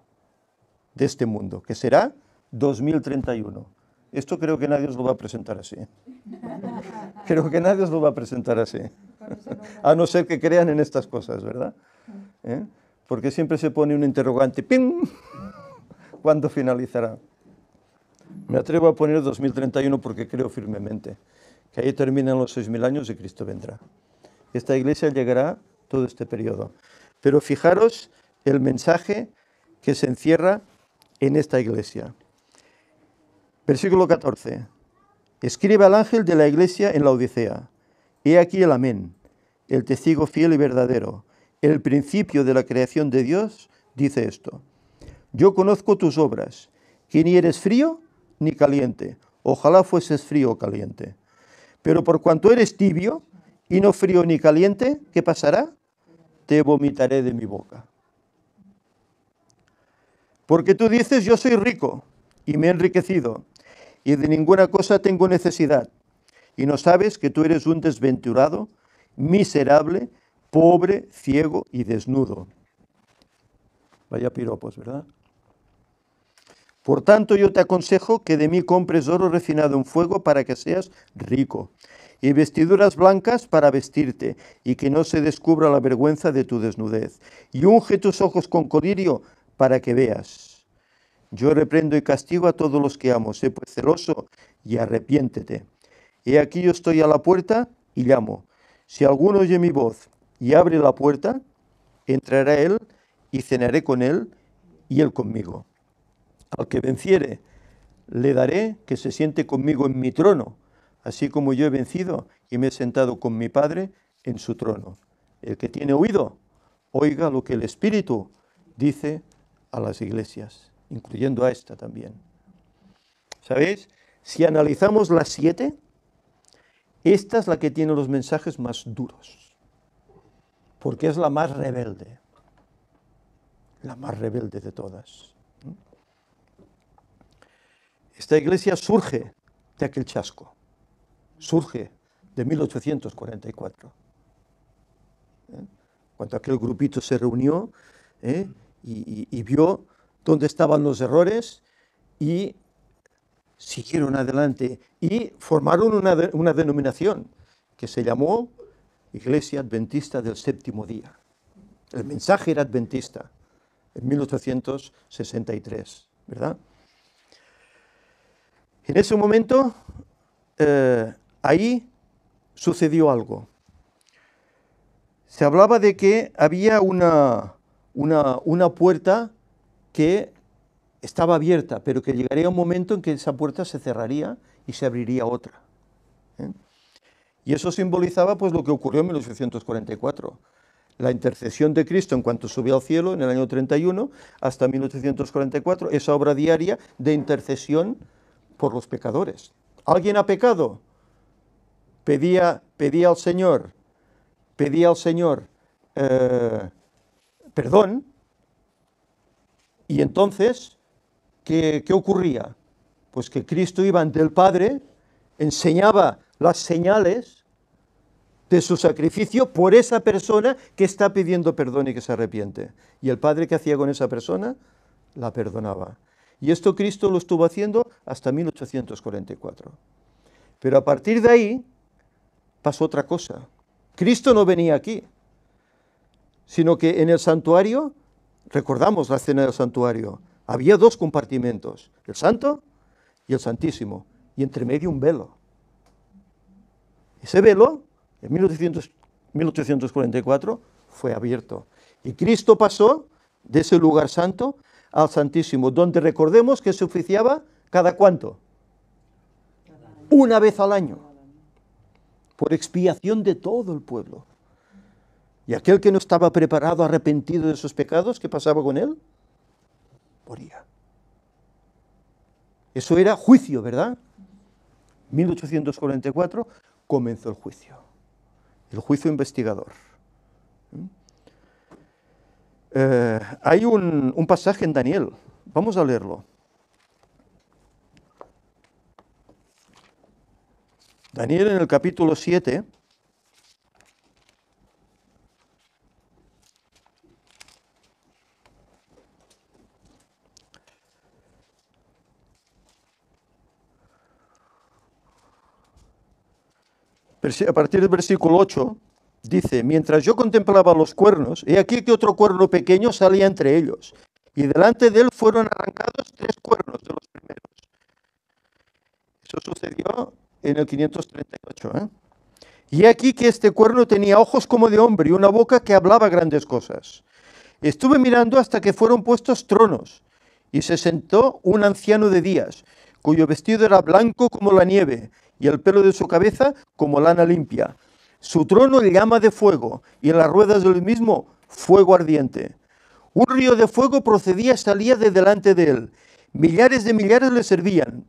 de este mundo, que será 2031. Esto creo que nadie os lo va a presentar así. Creo que nadie os lo va a presentar así. A no ser que crean en estas cosas, ¿verdad? Porque siempre se pone un interrogante. ¡Pim! ¿Cuándo finalizará? Me atrevo a poner 2031 porque creo firmemente que ahí terminan los 6.000 años y Cristo vendrá. Esta iglesia llegará todo este periodo. Pero fijaros el mensaje que se encierra en esta iglesia. Versículo 14. Escribe al ángel de la iglesia en la Odisea. He aquí el amén, el testigo fiel y verdadero, el principio de la creación de Dios, dice esto. Yo conozco tus obras, que ni eres frío ni caliente. Ojalá fueses frío o caliente. Pero por cuanto eres tibio y no frío ni caliente, ¿qué pasará? Te vomitaré de mi boca. Porque tú dices, yo soy rico y me he enriquecido, y de ninguna cosa tengo necesidad. Y no sabes que tú eres un desventurado, miserable, pobre, ciego y desnudo. Vaya piropos, ¿verdad? Por tanto, yo te aconsejo que de mí compres oro refinado en fuego para que seas rico, y vestiduras blancas para vestirte, y que no se descubra la vergüenza de tu desnudez. Y unge tus ojos con colirio para que veas. Yo reprendo y castigo a todos los que amo. Sé pues celoso y arrepiéntete. He aquí yo estoy a la puerta y llamo. Si alguno oye mi voz y abre la puerta, entrará él y cenaré con él y él conmigo. Al que venciere, le daré que se siente conmigo en mi trono, así como yo he vencido y me he sentado con mi Padre en su trono. El que tiene oído, oiga lo que el Espíritu dice a las iglesias, incluyendo a esta también. ¿Sabéis? Si analizamos las 7, esta es la que tiene los mensajes más duros, porque es la más rebelde de todas. Esta iglesia surge de aquel chasco, surge de 1844, cuando aquel grupito se reunió y vio dónde estaban los errores y siguieron adelante y formaron una denominación que se llamó Iglesia Adventista del Séptimo Día. El mensaje era adventista en 1863, ¿verdad? En ese momento, ahí sucedió algo. Se hablaba de que había una puerta que estaba abierta, pero que llegaría un momento en que esa puerta se cerraría y se abriría otra. Y eso simbolizaba pues lo que ocurrió en 1844. La intercesión de Cristo en cuanto subió al cielo en el año 31 hasta 1844, esa obra diaria de intercesión por los pecadores. ¿Alguien ha pecado? Pedía al Señor perdón, y entonces, ¿qué ocurría? Pues que Cristo iba ante el Padre, enseñaba las señales de su sacrificio por esa persona que está pidiendo perdón y que se arrepiente. Y el Padre, ¿qué hacía con esa persona? La perdonaba. Y esto Cristo lo estuvo haciendo hasta 1844. Pero a partir de ahí pasó otra cosa. Cristo no venía aquí, sino que en el santuario, recordamos la escena del santuario, había dos compartimentos, el Santo y el Santísimo, y entre medio un velo. Ese velo, en 1844, fue abierto. Y Cristo pasó de ese lugar santo al Santísimo, donde recordemos que se oficiaba ¿cada cuánto? Una vez al año, por expiación de todo el pueblo. Y aquel que no estaba preparado, arrepentido de sus pecados, ¿qué pasaba con él? Moría. Eso era juicio, ¿verdad? 1844 comenzó el juicio investigador. Hay un pasaje en Daniel, vamos a leerlo. Daniel en el capítulo 7. A partir del versículo 8, dice, mientras yo contemplaba los cuernos, he aquí que otro cuerno pequeño salía entre ellos, y delante de él fueron arrancados 3 cuernos de los primeros. Eso sucedió en el 538. Y he aquí que este cuerno tenía ojos como de hombre y una boca que hablaba grandes cosas. Estuve mirando hasta que fueron puestos tronos, y se sentó un anciano de días, cuyo vestido era blanco como la nieve, y el pelo de su cabeza como lana limpia. Su trono llama de fuego, y en las ruedas del mismo fuego ardiente. Un río de fuego procedía y salía de delante de él. Millares de millares le servían,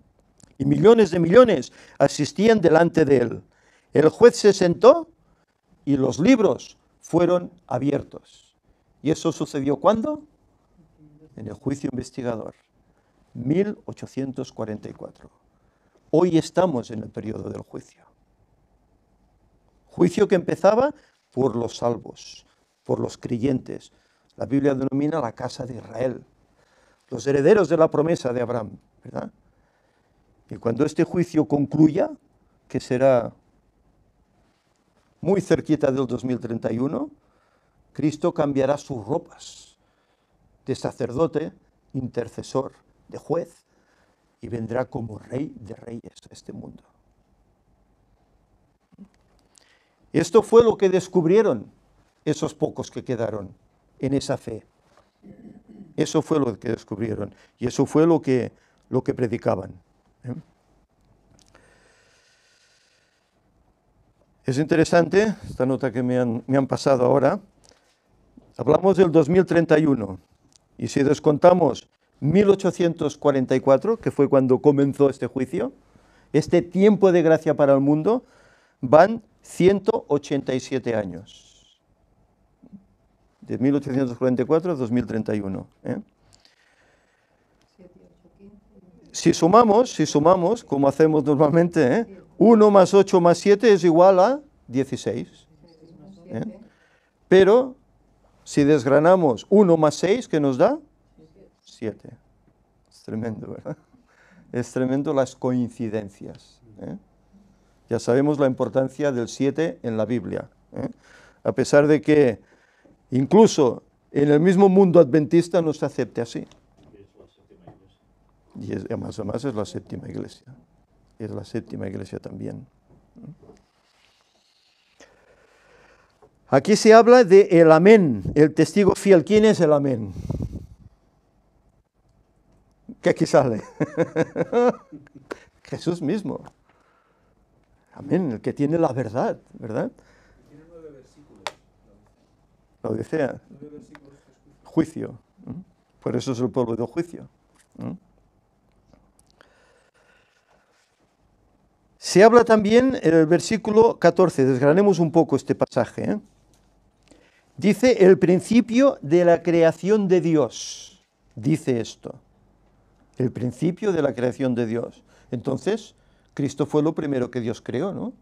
y millones de millones asistían delante de él. El juez se sentó, y los libros fueron abiertos. ¿Y eso sucedió cuándo? En el juicio investigador, 1844. Hoy estamos en el periodo del juicio. Juicio que empezaba por los salvos, por los creyentes. La Biblia denomina la casa de Israel, los herederos de la promesa de Abraham, ¿verdad? Y cuando este juicio concluya, que será muy cerquita del 2031, Cristo cambiará sus ropas de sacerdote, intercesor, de juez, y vendrá como rey de reyes a este mundo. Esto fue lo que descubrieron esos pocos que quedaron en esa fe. Eso fue lo que descubrieron y eso fue lo que predicaban. Es interesante esta nota que me han pasado ahora. Hablamos del 2031 y si descontamos 1844, que fue cuando comenzó este juicio, este tiempo de gracia para el mundo, van 187 años. De 1844 a 2031. si sumamos, como hacemos normalmente, 1 más 8 más 7 es igual a 16. ¿Eh? Pero si desgranamos 1 más 6, ¿qué nos da? 7. Es tremendo, ¿verdad? Es tremendo las coincidencias. Ya sabemos la importancia del 7 en la Biblia. A pesar de que incluso en el mismo mundo adventista no se acepte así. Y además es la séptima iglesia. Es la séptima iglesia también. Aquí se habla de el amén, el testigo fiel. ¿Quién es el amén? ¿Qué aquí sale? Jesús mismo. Amén, el que tiene la verdad, ¿verdad? Tiene 9 versículos. La Odisea. 9 versículos. Juicio. Por eso es el pueblo del juicio. Se habla también en el versículo 14, desgranemos un poco este pasaje. Dice el principio de la creación de Dios. Dice esto. El principio de la creación de Dios. Entonces, Cristo fue lo primero que Dios creó, ¿no?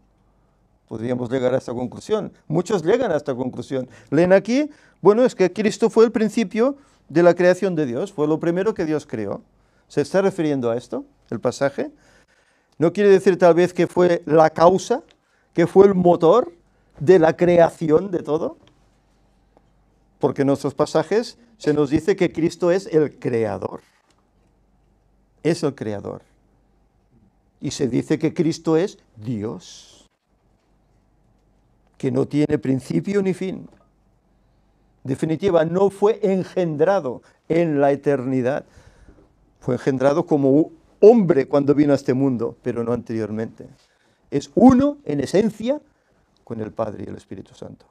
Podríamos llegar a esta conclusión. Muchos llegan a esta conclusión. Leen aquí, bueno, es que Cristo fue el principio de la creación de Dios, fue lo primero que Dios creó. ¿Se está refiriendo a esto, el pasaje? ¿No quiere decir tal vez que fue la causa, que fue el motor de la creación de todo? Porque en nuestros pasajes se nos dice que Cristo es el creador. Es el creador. Y se dice que Cristo es Dios, que no tiene principio ni fin. En definitiva, no fue engendrado en la eternidad. Fue engendrado como hombre cuando vino a este mundo, pero no anteriormente. Es uno en esencia con el Padre y el Espíritu Santo.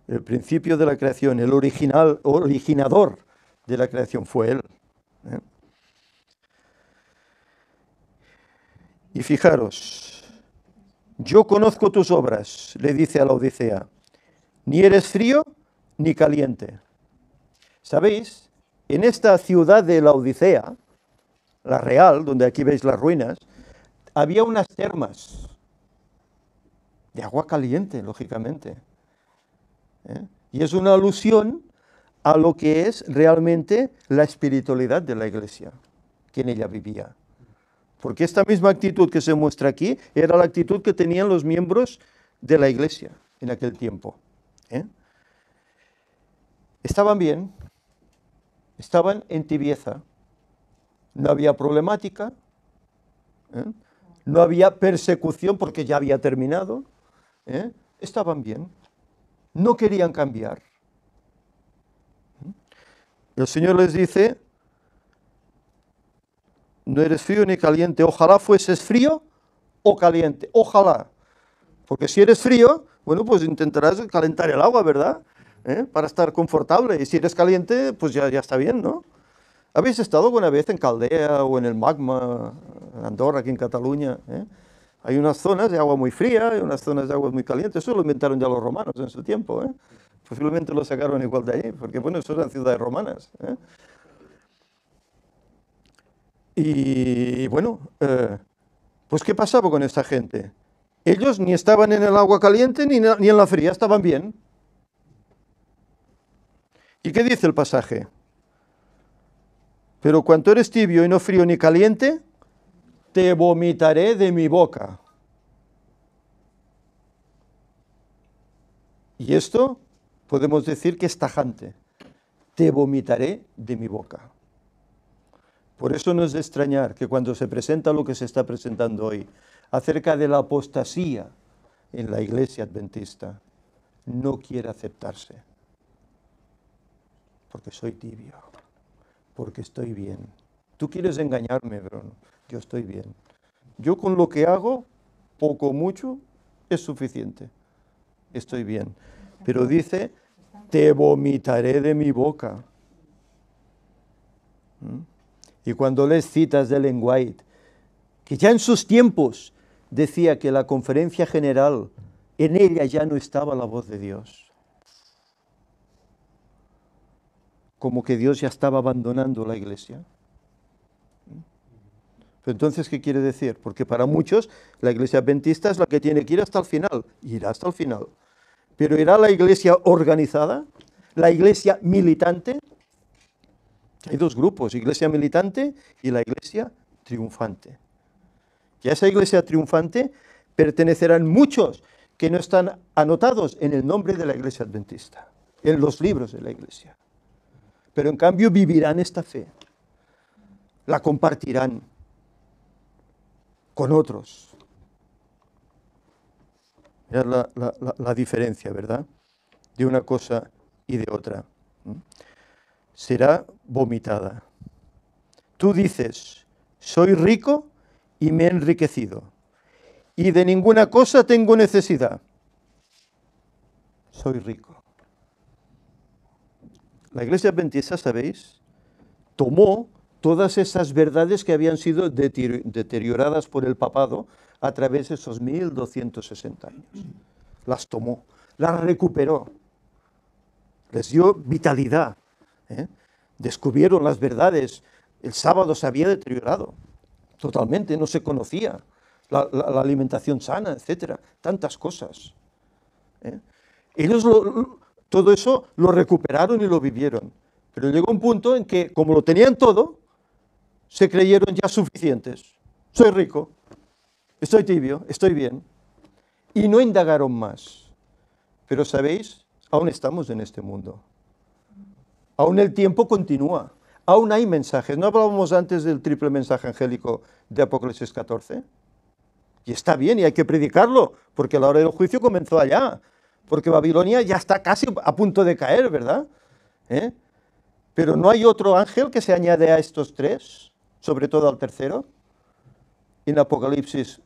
El principio de la creación, el originador de la creación fue Él. Y fijaros, yo conozco tus obras, le dice a la Odisea, ni eres frío ni caliente. ¿Sabéis? En esta ciudad de la Odisea, la real, donde aquí veis las ruinas, había unas termas de agua caliente, lógicamente. Y es una alusión a lo que es realmente la espiritualidad de la iglesia, que en ella vivía. Porque esta misma actitud que se muestra aquí era la actitud que tenían los miembros de la iglesia en aquel tiempo. Estaban bien, estaban en tibieza, no había problemática, no había persecución porque ya había terminado, estaban bien, no querían cambiar. El Señor les dice, no eres frío ni caliente, ojalá fueses frío o caliente, ojalá. Porque si eres frío, bueno, pues intentarás calentar el agua, ¿verdad? Para estar confortable. Y si eres caliente, pues ya está bien, ¿no? ¿Habéis estado alguna vez en Caldea o en el Magma, en Andorra, aquí en Cataluña? Hay unas zonas de agua muy fría y unas zonas de agua muy caliente. Eso lo inventaron ya los romanos en su tiempo. Posiblemente lo sacaron igual de ahí, porque bueno, eso eran ciudades romanas. Y bueno, pues ¿qué pasaba con esta gente? Ellos ni estaban en el agua caliente ni en la fría, estaban bien. ¿Y qué dice el pasaje? Pero cuando eres tibio y no frío ni caliente, te vomitaré de mi boca. Y esto podemos decir que es tajante. Te vomitaré de mi boca. Por eso no es de extrañar que cuando se presenta lo que se está presentando hoy, acerca de la apostasía en la iglesia adventista, no quiere aceptarse. Porque soy tibio, porque estoy bien. Tú quieres engañarme, pero no, yo estoy bien. Yo con lo que hago, poco o mucho, es suficiente. Estoy bien. Pero dice, te vomitaré de mi boca. Y cuando lees citas de Ellen White, que ya en sus tiempos decía que la conferencia general, en ella ya no estaba la voz de Dios. como que Dios ya estaba abandonando la iglesia. Pero entonces, ¿qué quiere decir? Porque para muchos la iglesia adventista es la que tiene que ir hasta el final, irá hasta el final. Pero ¿irá la iglesia organizada? ¿La iglesia militante? Hay dos grupos, iglesia militante y la iglesia triunfante. Y a esa iglesia triunfante pertenecerán muchos que no están anotados en el nombre de la iglesia adventista, en los libros de la iglesia. Pero en cambio vivirán esta fe, la compartirán con otros. Mirad la diferencia, ¿verdad? De una cosa y de otra. Será vomitada. Tú dices, soy rico y me he enriquecido, y de ninguna cosa tengo necesidad. Soy rico. La iglesia adventista, ¿sabéis?, tomó todas esas verdades que habían sido deterioradas por el papado a través de esos 1260 años. Las tomó, las recuperó, les dio vitalidad. Descubrieron las verdades. El sábado se había deteriorado totalmente, no se conocía la alimentación sana, etcétera, tantas cosas. Ellos todo eso lo recuperaron y lo vivieron, pero llegó un punto en que, como lo tenían todo, se creyeron ya suficientes. Soy rico, estoy tibio, estoy bien, y no indagaron más. Pero sabéis, aún estamos en este mundo. Aún el tiempo continúa. Aún hay mensajes. ¿No hablábamos antes del triple mensaje angélico de Apocalipsis 14? Y está bien, y hay que predicarlo, porque la hora del juicio comenzó allá. Porque Babilonia ya está casi a punto de caer, ¿verdad? Pero ¿no hay otro ángel que se añade a estos tres? Sobre todo al tercero. En Apocalipsis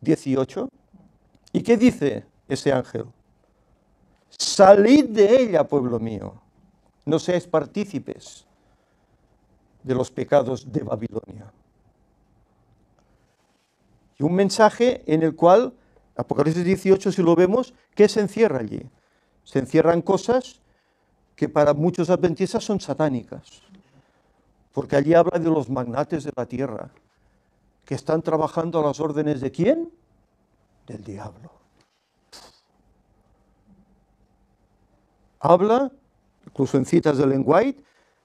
18. ¿Y qué dice ese ángel? Salid de ella, pueblo mío. No seáis partícipes de los pecados de Babilonia. Y un mensaje en el cual, Apocalipsis 18, si lo vemos, ¿qué se encierra allí? Se encierran cosas que para muchos adventistas son satánicas. Porque allí habla de los magnates de la tierra, que están trabajando a las órdenes ¿de quién? Del diablo. Habla, incluso en citas de Ellen White,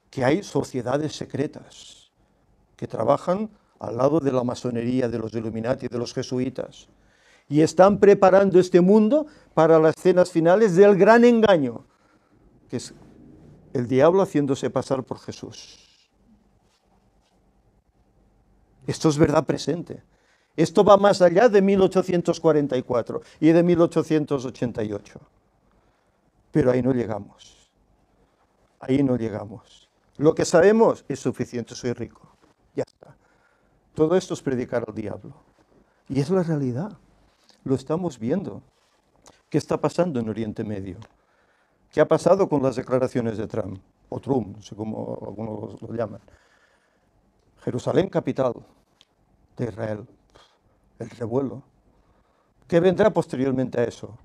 que hay sociedades secretas que trabajan al lado de la masonería, de los Illuminati, de los jesuitas, y están preparando este mundo para las escenas finales del gran engaño, que es el diablo haciéndose pasar por Jesús. Esto es verdad presente. Esto va más allá de 1844 y de 1888. Pero ahí no llegamos. Ahí no llegamos. Lo que sabemos es suficiente, soy rico. Ya está. Todo esto es predicar al diablo. Y es la realidad. Lo estamos viendo. ¿Qué está pasando en Oriente Medio? ¿Qué ha pasado con las declaraciones de Trump? O Trump, no sé cómo algunos lo llaman. Jerusalén, capital de Israel. El revuelo. ¿Qué vendrá posteriormente a eso?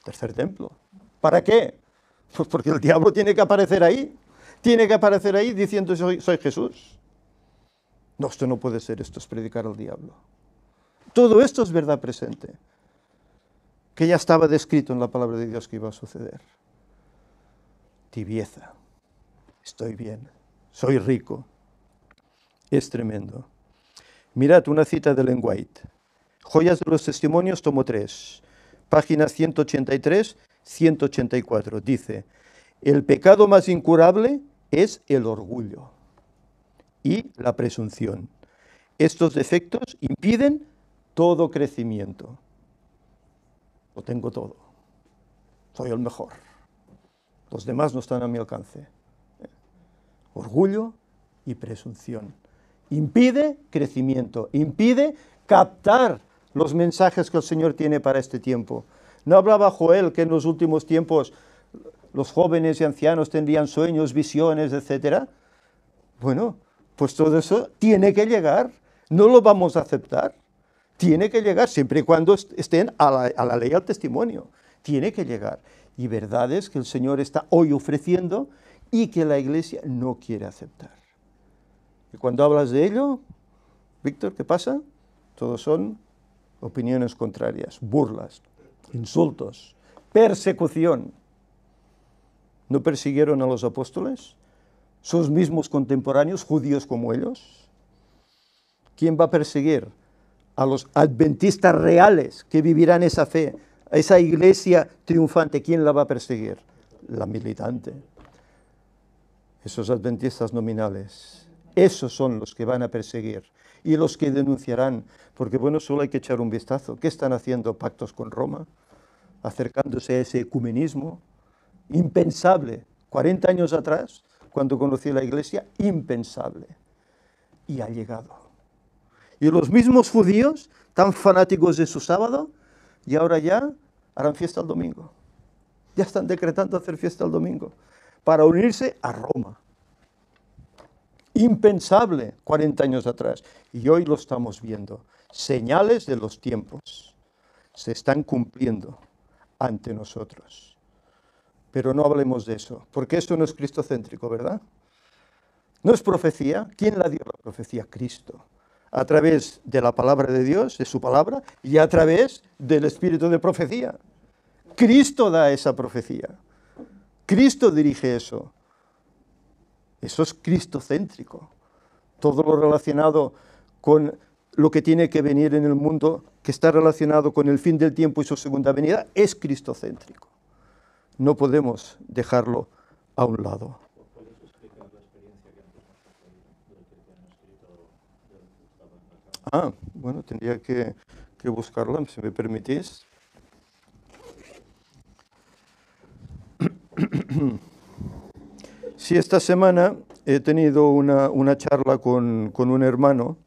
Tercer templo. ¿Para qué? Pues porque el diablo tiene que aparecer ahí. Tiene que aparecer ahí diciendo soy Jesús. No, esto no puede ser, esto es predicar al diablo. Todo esto es verdad presente, que ya estaba descrito en la palabra de Dios que iba a suceder. Tibieza. Estoy bien. Soy rico. Es tremendo. Mirad una cita de Ellen White. Joyas de los Testimonios, tomo 3. Páginas 183, 184. Dice, el pecado más incurable es el orgullo y la presunción. Estos defectos impiden todo crecimiento. Lo tengo todo. Soy el mejor. Los demás no están a mi alcance. Orgullo y presunción. Impide crecimiento, impide captar los mensajes que el Señor tiene para este tiempo. ¿No hablaba Joel que en los últimos tiempos los jóvenes y ancianos tendrían sueños, visiones, etcétera? Bueno, pues todo eso tiene que llegar. No lo vamos a aceptar. Tiene que llegar, siempre y cuando estén a la ley, al testimonio. Tiene que llegar. Y verdades que el Señor está hoy ofreciendo y que la Iglesia no quiere aceptar. Y cuando hablas de ello, Víctor, ¿qué pasa? Todos son opiniones contrarias, burlas, insultos, persecución. ¿No persiguieron a los apóstoles? ¿Sus mismos contemporáneos, judíos como ellos? ¿Quién va a perseguir? A los adventistas reales que vivirán esa fe, a esa iglesia triunfante. ¿Quién la va a perseguir? La militante. Esos adventistas nominales, esos son los que van a perseguir y los que denunciarán, porque bueno, solo hay que echar un vistazo. ¿Qué están haciendo? Pactos con Roma, acercándose a ese ecumenismo impensable. 40 años atrás, cuando conocí la iglesia, impensable. Y ha llegado. Y los mismos judíos, tan fanáticos de su sábado, y ahora ya harán fiesta el domingo. Ya están decretando hacer fiesta el domingo, para unirse a Roma. Impensable 40 años atrás. Y hoy lo estamos viendo. Señales de los tiempos se están cumpliendo ante nosotros. Pero no hablemos de eso, porque esto no es cristocéntrico, ¿verdad? No es profecía. ¿Quién la dio la profecía? Cristo. A través de la palabra de Dios, de su palabra, y a través del espíritu de profecía. Cristo da esa profecía. Cristo dirige eso. Eso es cristocéntrico. Todo lo relacionado con lo que tiene que venir en el mundo, que está relacionado con el fin del tiempo y su segunda venida, es cristocéntrico. No podemos dejarlo a un lado. Bueno, tendría que buscarla, si me permitís. Sí, esta semana he tenido una charla con un hermano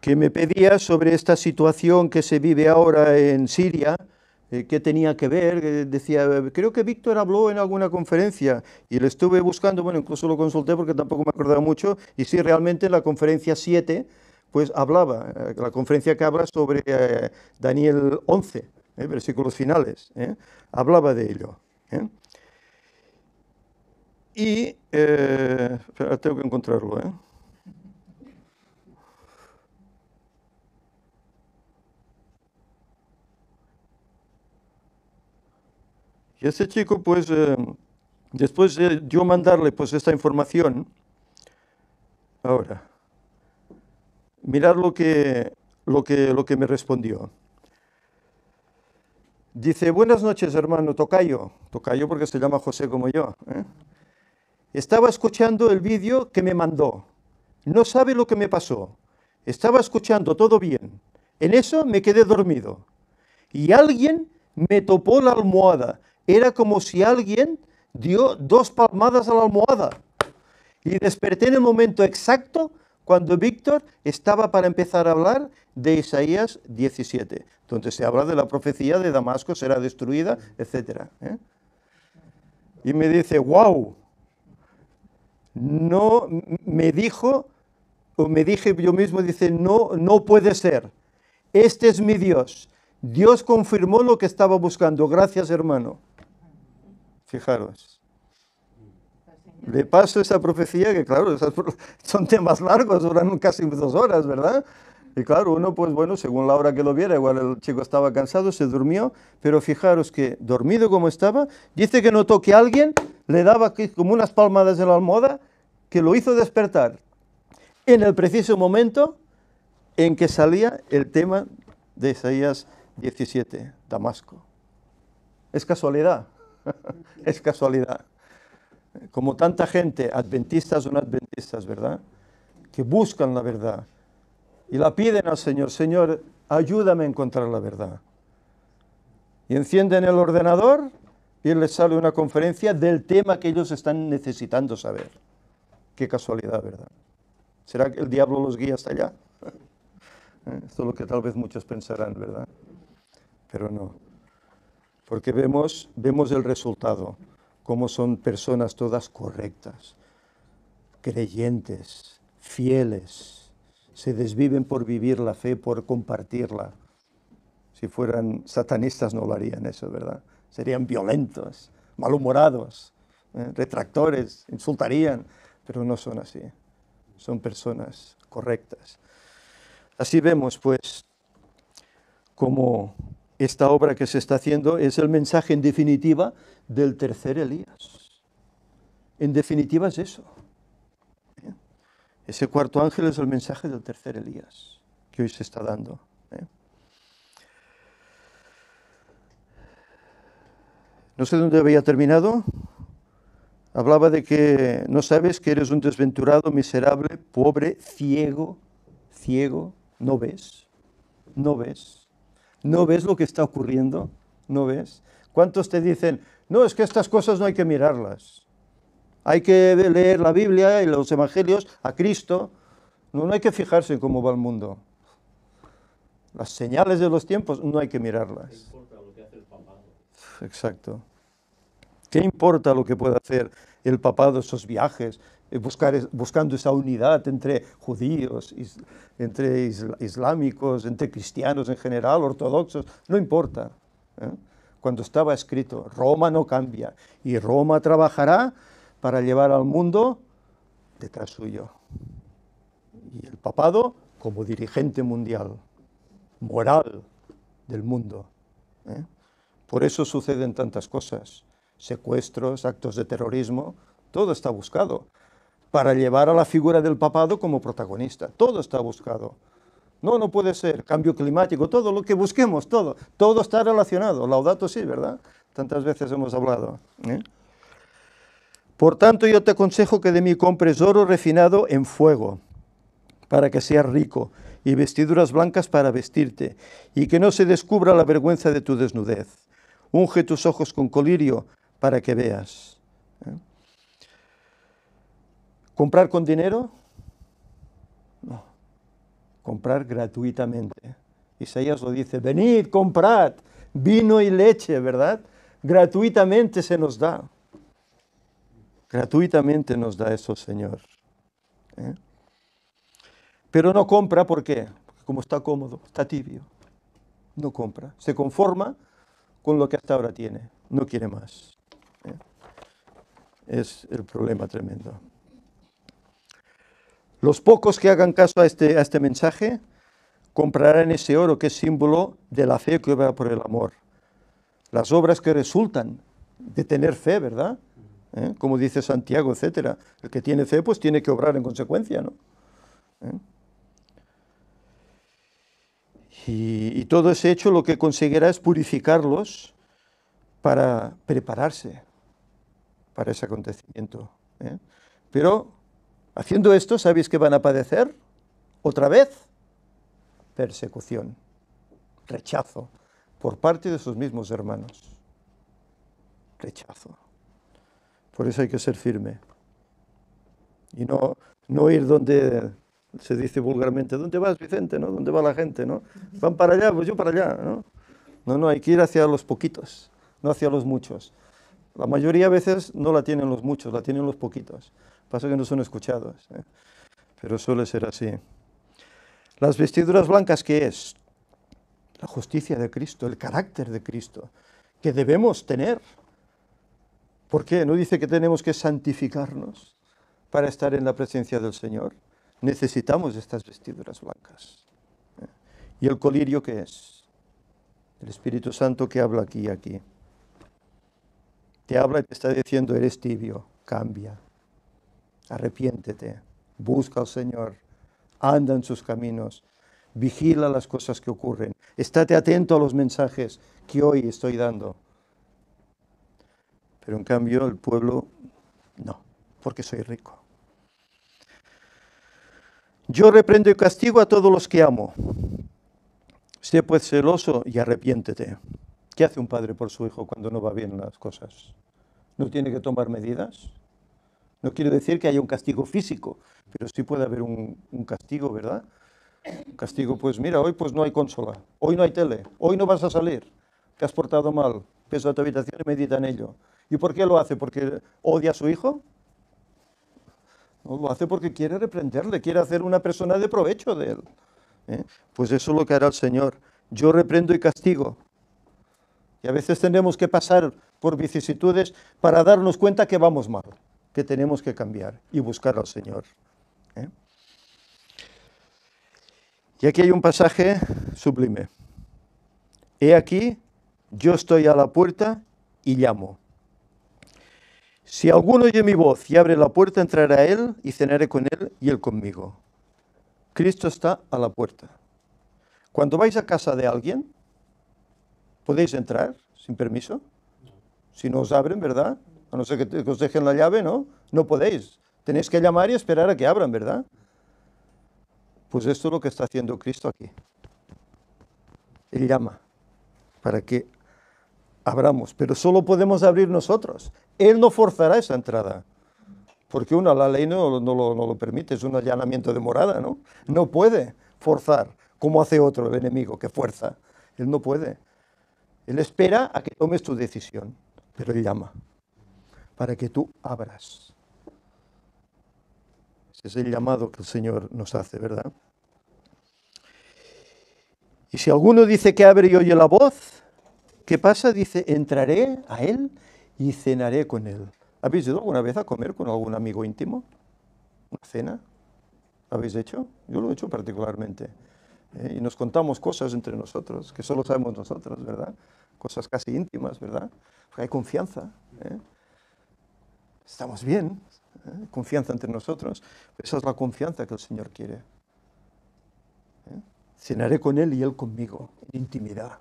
que me pedía sobre esta situación que se vive ahora en Siria, qué tenía que ver. Decía, creo que Víctor habló en alguna conferencia y le estuve buscando, bueno, incluso lo consulté porque tampoco me acordaba mucho, y sí, realmente en la conferencia 7, pues hablaba, la conferencia que habla sobre Daniel 11, versículos finales, hablaba de ello. Y, espera, tengo que encontrarlo, Y este chico, pues, después de yo mandarle pues esta información, ahora, mirad lo que me respondió. Dice, buenas noches, hermano Tocayo. Tocayo porque se llama José como yo. Estaba escuchando el vídeo que me mandó. No sabe lo que me pasó. Estaba escuchando todo bien. En eso me quedé dormido. Y alguien me topó la almohada. Era como si alguien dio 2 palmadas a la almohada. Y desperté en el momento exacto cuando Víctor estaba para empezar a hablar de Isaías 17, donde se habla de la profecía de Damasco será destruida, etc. Y me dice, wow, no, me dijo, o me dije yo mismo, dice, no puede ser, este es mi Dios. Dios confirmó lo que estaba buscando, gracias hermano. Fijaros. Le paso esa profecía, que claro, son temas largos, duran casi 2 horas, ¿verdad? Y claro, uno, pues bueno, según la hora que lo viera, igual el chico estaba cansado, se durmió, pero fijaros que, dormido como estaba, dice que notó que alguien le daba como unas palmadas en la almohada, que lo hizo despertar en el preciso momento en que salía el tema de Isaías 17, Damasco. ¿Es casualidad? Es casualidad. Como tanta gente, adventistas o no adventistas, ¿verdad? Que buscan la verdad y la piden al Señor, Señor, ayúdame a encontrar la verdad. Y encienden el ordenador y les sale una conferencia del tema que ellos están necesitando saber. Qué casualidad, ¿verdad? ¿Será que el diablo los guía hasta allá? Esto es lo que tal vez muchos pensarán, ¿verdad? Pero no. Porque vemos el resultado, cómo son personas todas correctas, creyentes, fieles, se desviven por vivir la fe, por compartirla. Si fueran satanistas no lo harían eso, ¿verdad? Serían violentos, malhumorados, retractores, insultarían, pero no son así. Son personas correctas. Así vemos, pues, cómo esta obra que se está haciendo es el mensaje, en definitiva, del tercer Elías. En definitiva es eso. Ese cuarto ángel es el mensaje del tercer Elías que hoy se está dando. No sé dónde había terminado. Hablaba de que no sabes que eres un desventurado, miserable, pobre, ciego, no ves, no ves, no ves lo que está ocurriendo, no ves. ¿Cuántos te dicen, no, es que estas cosas no hay que mirarlas? Hay que leer la Biblia y los evangelios a Cristo. No hay que fijarse en cómo va el mundo. Las señales de los tiempos no hay que mirarlas. ¿Qué importa lo que hace el papado? Exacto. ¿Qué importa lo que puede hacer el papado, esos viajes, buscando esa unidad entre judíos, entre islámicos, entre cristianos en general, ortodoxos? No importa. Cuando estaba escrito, Roma no cambia y Roma trabajará para llevar al mundo detrás suyo. Y el papado como dirigente mundial, moral del mundo. Por eso suceden tantas cosas, secuestros, actos de terrorismo, todo está buscado para llevar a la figura del papado como protagonista. Todo está buscado. No puede ser. Cambio climático, todo lo que busquemos, todo está relacionado. Laudato si, ¿verdad? Tantas veces hemos hablado. Por tanto, yo te aconsejo que de mí compres oro refinado en fuego, para que seas rico, y vestiduras blancas para vestirte, y que no se descubra la vergüenza de tu desnudez. Unge tus ojos con colirio para que veas. ¿Comprar con dinero? No. Comprar gratuitamente. Isaías lo dice, venid, comprad vino y leche, ¿verdad? Gratuitamente se nos da. Gratuitamente nos da eso, Señor. Pero no compra, ¿por qué? Porque como está cómodo, está tibio. No compra. Se conforma con lo que hasta ahora tiene. No quiere más. Es el problema tremendo. Los pocos que hagan caso a este mensaje comprarán ese oro que es símbolo de la fe que obra por el amor. Las obras que resultan de tener fe, ¿verdad? Como dice Santiago, etcétera. El que tiene fe, pues tiene que obrar en consecuencia, ¿no? Y todo ese hecho lo que conseguirá es purificarlos para prepararse para ese acontecimiento. Pero haciendo esto, ¿sabéis qué van a padecer? Otra vez, persecución, rechazo por parte de sus mismos hermanos. Rechazo. Por eso hay que ser firme. Y no ir donde se dice vulgarmente, ¿dónde vas, Vicente? ¿No? ¿Dónde va la gente? ¿No? Van para allá, pues yo para allá. No, hay que ir hacia los poquitos, no hacia los muchos. La mayoría a veces no la tienen los muchos, la tienen los poquitos. Pasa que no son escuchados, pero suele ser así. Las vestiduras blancas, ¿qué es? La justicia de Cristo, el carácter de Cristo, que debemos tener. ¿Por qué? ¿No dice que tenemos que santificarnos para estar en la presencia del Señor? Necesitamos estas vestiduras blancas. ¿Y el colirio qué es? El Espíritu Santo que habla aquí y aquí. Te habla y te está diciendo, eres tibio, cambia, arrepiéntete, busca al Señor, anda en sus caminos, vigila las cosas que ocurren, estate atento a los mensajes que hoy estoy dando. Pero en cambio el pueblo, no, porque soy rico. Yo reprendo y castigo a todos los que amo. Sé pues celoso y arrepiéntete. ¿Qué hace un padre por su hijo cuando no va bien las cosas? ¿No tiene que tomar medidas? No quiero decir que haya un castigo físico, pero sí puede haber un castigo, ¿verdad? Un castigo, pues mira, hoy pues no hay consola, hoy no hay tele, hoy no vas a salir, te has portado mal, pesa a tu habitación y medita en ello. ¿Y por qué lo hace? ¿Porque odia a su hijo? No, lo hace porque quiere reprenderle, quiere hacer una persona de provecho de él. Pues eso es lo que hará el Señor. Yo reprendo y castigo. Y a veces tenemos que pasar por vicisitudes para darnos cuenta que vamos mal, que tenemos que cambiar y buscar al Señor. ¿Eh? Y aquí hay un pasaje sublime. He aquí, yo estoy a la puerta y llamo. Si alguno oye mi voz y abre la puerta, entraré a él y cenaré con él y él conmigo. Cristo está a la puerta. Cuando vais a casa de alguien, ¿podéis entrar sin permiso? Si no os abren, ¿verdad? A no ser que os dejen la llave, ¿no? No podéis. Tenéis que llamar y esperar a que abran, ¿verdad? Pues esto es lo que está haciendo Cristo aquí. Él llama para que abramos, pero solo podemos abrir nosotros. Él no forzará esa entrada, porque la ley no lo permite, es un allanamiento de morada, ¿no? No puede forzar, como hace otro, el enemigo, que fuerza. Él no puede. Él espera a que tomes tu decisión, pero Él llama para que tú abras. Ese es el llamado que el Señor nos hace, ¿verdad? Y si alguno dice que abre y oye la voz, ¿qué pasa? Dice, entraré a Él y cenaré con Él. ¿Habéis ido alguna vez a comer con algún amigo íntimo? ¿Una cena? ¿Lo habéis hecho? Yo lo he hecho particularmente. Y nos contamos cosas entre nosotros, que solo sabemos nosotros, ¿verdad? Cosas casi íntimas, ¿verdad? Porque hay confianza. Estamos bien, confianza entre nosotros. Esa es la confianza que el Señor quiere. Cenaré con Él y Él conmigo, en intimidad.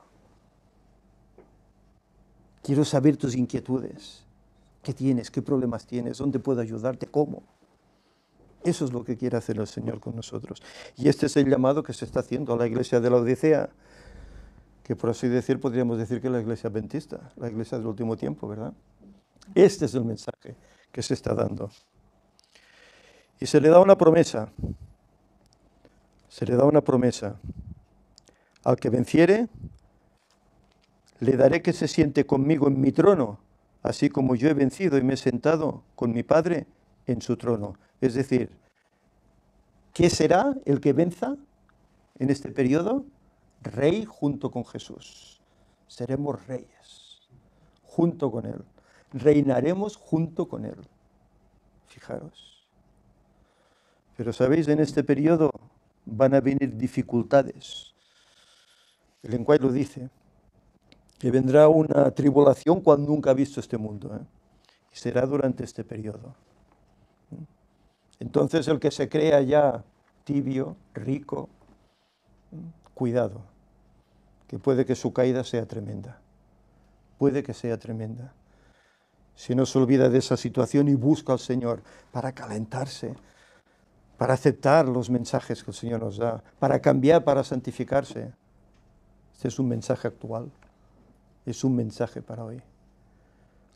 Quiero saber tus inquietudes. ¿Qué tienes? ¿Qué problemas tienes? ¿Dónde puedo ayudarte? ¿Cómo? Eso es lo que quiere hacer el Señor con nosotros. Y este es el llamado que se está haciendo a la iglesia de la Odisea, que por así decir podríamos decir que es la iglesia adventista, la iglesia del último tiempo, ¿verdad? Este es el mensaje que se está dando. Y se le da una promesa. Se le da una promesa. Al que venciere, le daré que se siente conmigo en mi trono, así como yo he vencido y me he sentado con mi Padre en su trono. Es decir, ¿qué será el que venza en este periodo? Rey junto con Jesús. Seremos reyes junto con Él. Reinaremos junto con Él. Fijaros. Pero sabéis, en este periodo van a venir dificultades. El lenguaje lo dice, que vendrá una tribulación cual nunca ha visto este mundo. Y será durante este periodo. Entonces el que se crea ya tibio, rico, cuidado, que puede que su caída sea tremenda. Puede que sea tremenda. Si no se olvida de esa situación y busca al Señor para calentarse, para aceptar los mensajes que el Señor nos da, para cambiar, para santificarse. Este es un mensaje actual. Es un mensaje para hoy.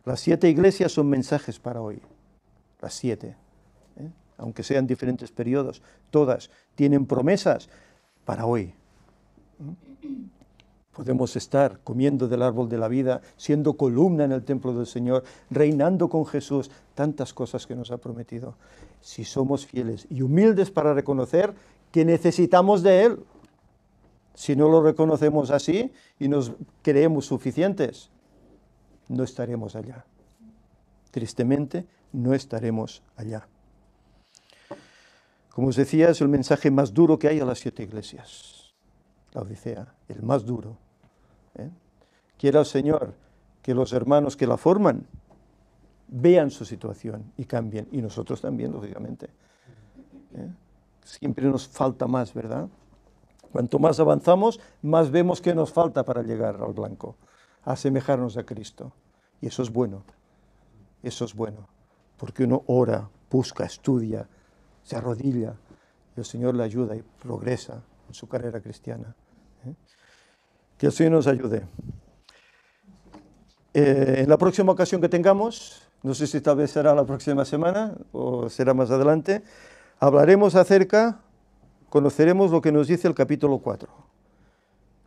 Las 7 iglesias son mensajes para hoy. Las 7. Aunque sean diferentes periodos, todas tienen promesas para hoy. Podemos estar comiendo del árbol de la vida, siendo columna en el templo del Señor, reinando con Jesús, tantas cosas que nos ha prometido. Si somos fieles y humildes para reconocer que necesitamos de Él. Si no lo reconocemos así y nos creemos suficientes, no estaremos allá. Tristemente, no estaremos allá. Como os decía, es el mensaje más duro que hay a las 7 iglesias. La Odisea, el más duro. Quiera el Señor que los hermanos que la forman vean su situación y cambien. Y nosotros también, lógicamente. Siempre nos falta más, ¿verdad? Cuanto más avanzamos, más vemos que nos falta para llegar al blanco, a asemejarnos a Cristo. Y eso es bueno. Eso es bueno. Porque uno ora, busca, estudia, se arrodilla, y el Señor le ayuda y progresa en su carrera cristiana. Que el Señor nos ayude. En la próxima ocasión que tengamos, no sé si tal vez será la próxima semana o será más adelante, hablaremos conoceremos lo que nos dice el capítulo 4.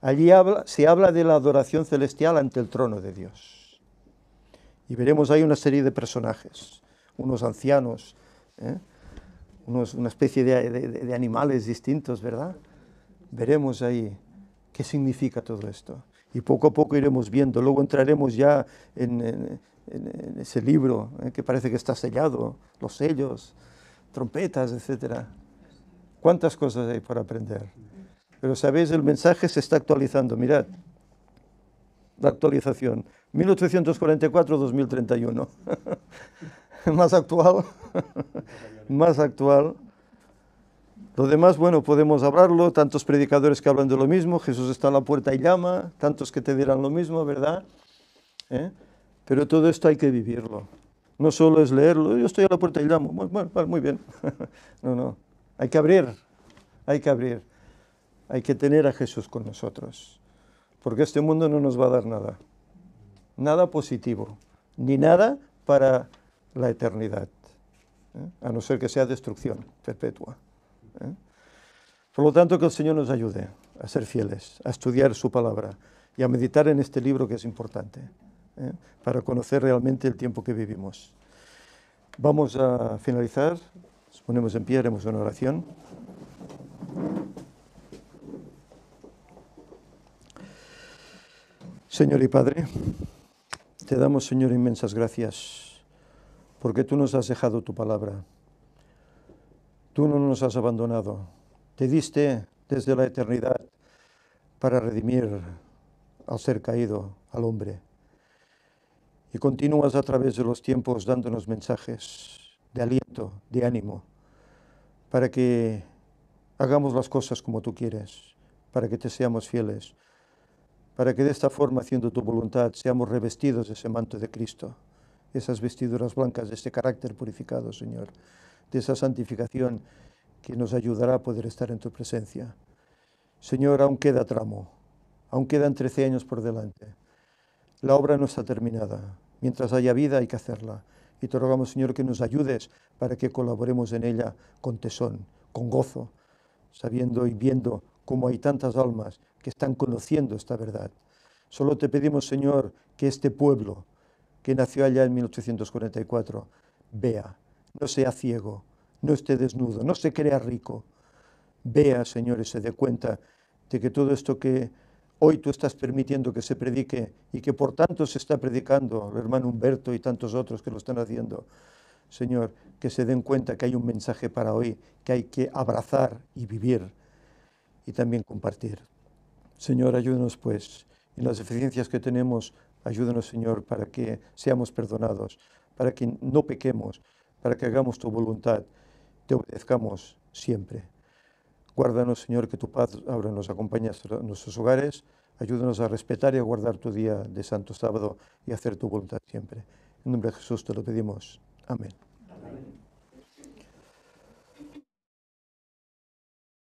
Allí se habla de la adoración celestial ante el trono de Dios. Y veremos ahí una serie de personajes, unos ancianos, una especie de animales distintos, ¿verdad? Veremos ahí qué significa todo esto. Y poco a poco iremos viendo. Luego entraremos ya en ese libro que parece que está sellado, los sellos, trompetas, etcétera. ¿Cuántas cosas hay por aprender? Pero sabéis, el mensaje se está actualizando. Mirad, la actualización. 1844-2031. Más actual. Más actual. Lo demás, bueno, podemos hablarlo. Tantos predicadores que hablan de lo mismo. Jesús está a la puerta y llama. Tantos que te dirán lo mismo, ¿verdad? Pero todo esto hay que vivirlo. No solo es leerlo. Yo estoy a la puerta y llamo. Bueno, muy bien. No. Hay que abrir. Hay que abrir. Hay que tener a Jesús con nosotros. Porque este mundo no nos va a dar nada. Nada positivo. Ni nada para la eternidad. A no ser que sea destrucción perpetua. Por lo tanto, que el Señor nos ayude a ser fieles, a estudiar su palabra y a meditar en este libro que es importante, para conocer realmente el tiempo que vivimos. Vamos a finalizar. Nos ponemos en pie, haremos una oración. Señor y Padre, te damos, Señor, inmensas gracias, porque tú nos has dejado tu palabra. Tú no nos has abandonado. Te diste desde la eternidad para redimir al ser caído, al hombre. Y continúas a través de los tiempos dándonos mensajes de aliento, de ánimo, para que hagamos las cosas como tú quieres, para que te seamos fieles, para que de esta forma, haciendo tu voluntad, seamos revestidos de ese manto de Cristo, esas vestiduras blancas, de este carácter purificado, Señor, de esa santificación que nos ayudará a poder estar en tu presencia. Señor, aún queda tramo, aún quedan 13 años por delante. La obra no está terminada. Mientras haya vida hay que hacerla. Y te rogamos, Señor, que nos ayudes para que colaboremos en ella con tesón, con gozo, sabiendo y viendo cómo hay tantas almas que están conociendo esta verdad. Solo te pedimos, Señor, que este pueblo que nació allá en 1844 vea, no sea ciego, no esté desnudo, no se crea rico. Vea, Señor, y se dé cuenta de que todo esto que hoy tú estás permitiendo que se predique y que por tanto se está predicando, el hermano Humberto y tantos otros que lo están haciendo, Señor, que se den cuenta que hay un mensaje para hoy, que hay que abrazar y vivir y también compartir. Señor, ayúdanos pues en las deficiencias que tenemos, ayúdanos, Señor, para que seamos perdonados, para que no pequemos, para que hagamos tu voluntad, te obedezcamos siempre. Guárdanos, Señor, que tu paz ahora nos acompañe a nuestros hogares. Ayúdanos a respetar y a guardar tu día de Santo Sábado y a hacer tu voluntad siempre. En nombre de Jesús te lo pedimos. Amén.